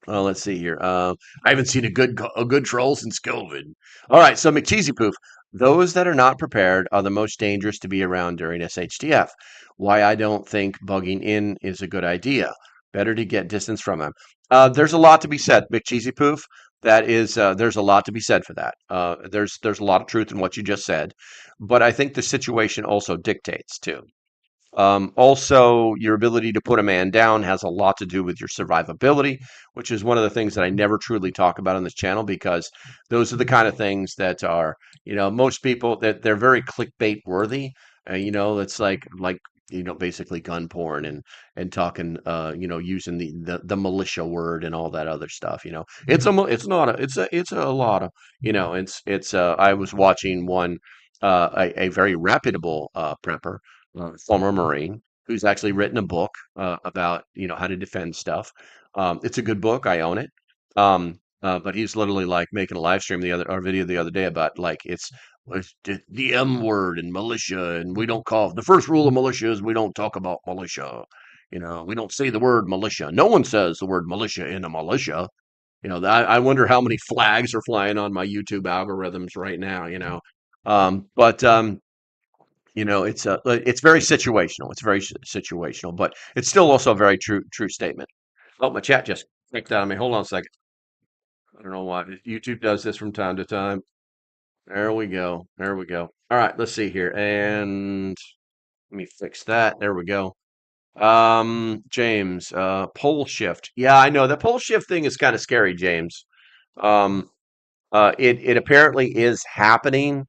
Let's see here. I haven't seen a good troll since COVID. All right, so McCheesy Poof. Those that are not prepared are the most dangerous to be around during SHTF. Why I don't think bugging in is a good idea. Better to get distance from them. There's a lot to be said, McCheesy Poof. That is, there's a lot to be said for that. There's a lot of truth in what you just said, but I think the situation also dictates too. Also, your ability to put a man down has a lot to do with your survivability, which is one of the things that I never truly talk about on this channel because those are the kind of things that are, most people that they're very clickbait worthy. It's basically gun porn and talking, using the militia word and all that other stuff. It's not it's a lot of, I was watching one, a very reputable prepper, former Marine, who's actually written a book about how to defend stuff. It's a good book. I own it. But he's literally like making a live stream or video the other day about like it's the M word and militia, and we don't call the first rule of militia is we don't talk about militia. We don't say the word militia. No one says the word militia in a militia. I wonder how many flags are flying on my YouTube algorithms right now. But it's very situational. It's very situational, but it's still also a very true statement. Oh, my chat just clicked out on me. Hold on a second. I don't know why YouTube does this from time to time. There we go. There we go. All right, let's see here, and let me fix that. There we go. James, pole shift. Yeah, I know the pole shift thing is kind of scary, James. Um, it apparently is happening.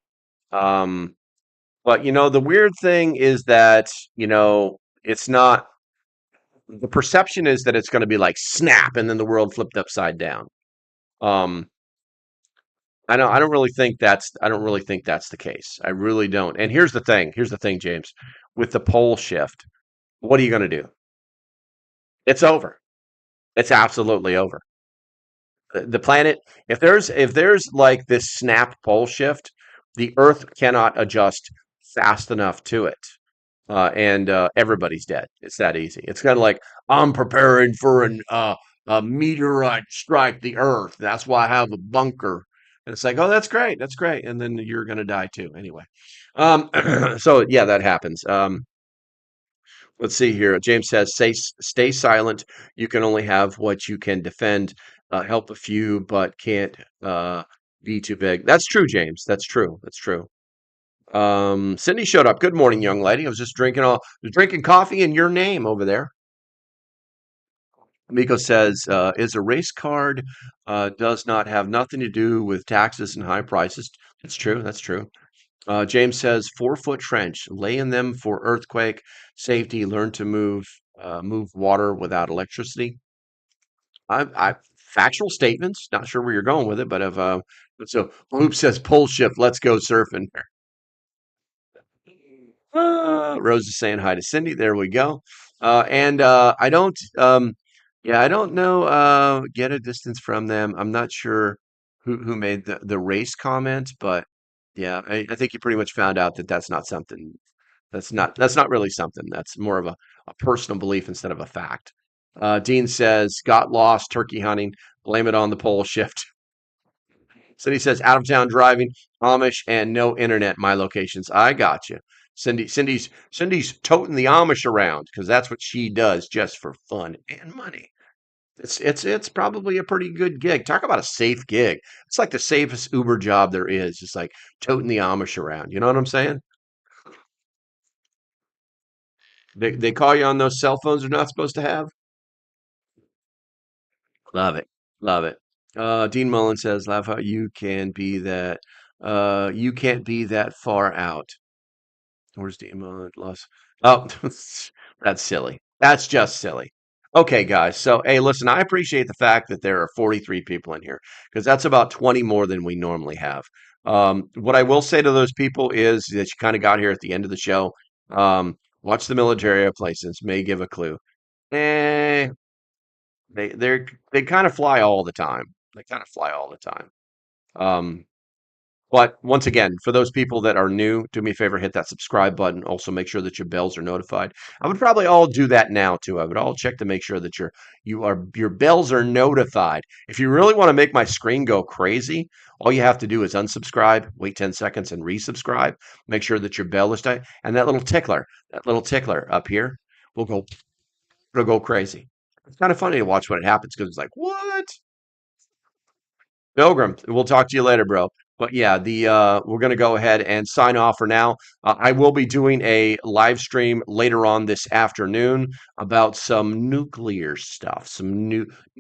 Um, But the weird thing is that, it's not the perception is that it's going to be like snap and then the world flipped upside down. Um I don't really think that's the case. I really don't. And here's the thing. Here's the thing, James. With the pole shift, what are you going to do? It's over. It's absolutely over. The planet, if there's like this snap pole shift, the Earth cannot adjust fast enough to it. And everybody's dead. It's that easy. It's kind of like I'm preparing for a meteorite strike the Earth. That's why I have a bunker. And it's like, oh, that's great, that's great, and then you're gonna die too anyway. So yeah, that happens. Let's see here. James says, stay silent. You can only have what you can defend. Help a few, but can't be too big. That's true, James. That's true. That's true. Cindy showed up. Good morning, young lady. I was just drinking coffee in your name over there. Miko says, is a race card does not have nothing to do with taxes and high prices. That's true. That's true. James says 4-foot trench, lay in them for earthquake safety. Learn to move water without electricity. I factual statements. Not sure where you're going with it, but if so, Hoop says pull shift. Let's go surfing. Rose is saying hi to Cindy. There we go. And I don't know. Get a distance from them. I'm not sure who made the race comment, but yeah, I think you pretty much found out that that's not something. That's not really something. That's more of a personal belief instead of a fact. Dean says, got lost turkey hunting. Blame it on the pole shift. Cindy says, out of town driving, Amish, and no internet in my locations. I got you. Cindy's toting the Amish around because that's what she does just for fun and money. It's probably a pretty good gig. Talk about a safe gig. It's like the safest Uber job there is. Just like toting the Amish around. You know what I'm saying? They call you on those cell phones they're not supposed to have. Love it. Love it. Dean Mullen says, laugh how you can't be that far out. Where's the loss? Oh, that's silly. That's just silly. Okay, guys. So, hey, listen, I appreciate the fact that there are 43 people in here because that's about 20 more than we normally have. What I will say to those people is that you kind of got here at the end of the show. Watch the military places, may give a clue. Eh, they kind of fly all the time. They kind of fly all the time. Um, But once again, for those people that are new, do me a favor, hit that subscribe button. Also, make sure that your bells are notified. I would probably all do that now too. I would all check to make sure that your bells are notified. If you really want to make my screen go crazy, all you have to do is unsubscribe, wait 10 seconds, and resubscribe. Make sure that your bell is tight, and that little tickler up here will go it'll go crazy. It's kind of funny to watch when it happens because it's like, what? Pilgrim, we'll talk to you later, bro. But yeah, the we're gonna go ahead and sign off for now. I will be doing a live stream later on this afternoon about some nuclear stuff, some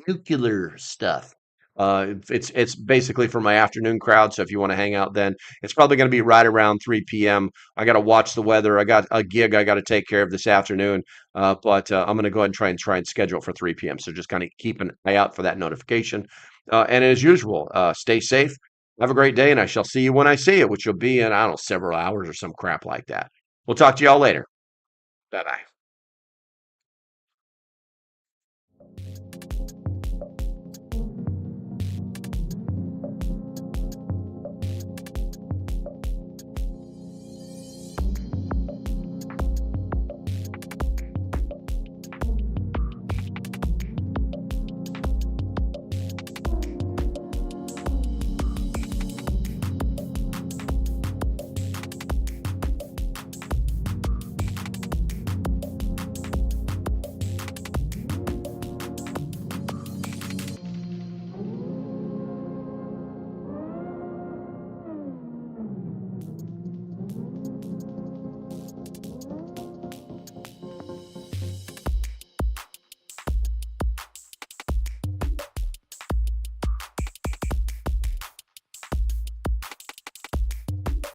nuclear stuff. It's basically for my afternoon crowd. So if you want to hang out, then it's probably going to be right around 3 p.m. I got to watch the weather. I got a gig I got to take care of this afternoon. But I'm going to go ahead and try and schedule it for 3 p.m. So just kind of keep an eye out for that notification. And as usual, stay safe. Have a great day, and I shall see you when I see you, which will be in, I don't know, several hours or some crap like that. We'll talk to y'all later. Bye bye.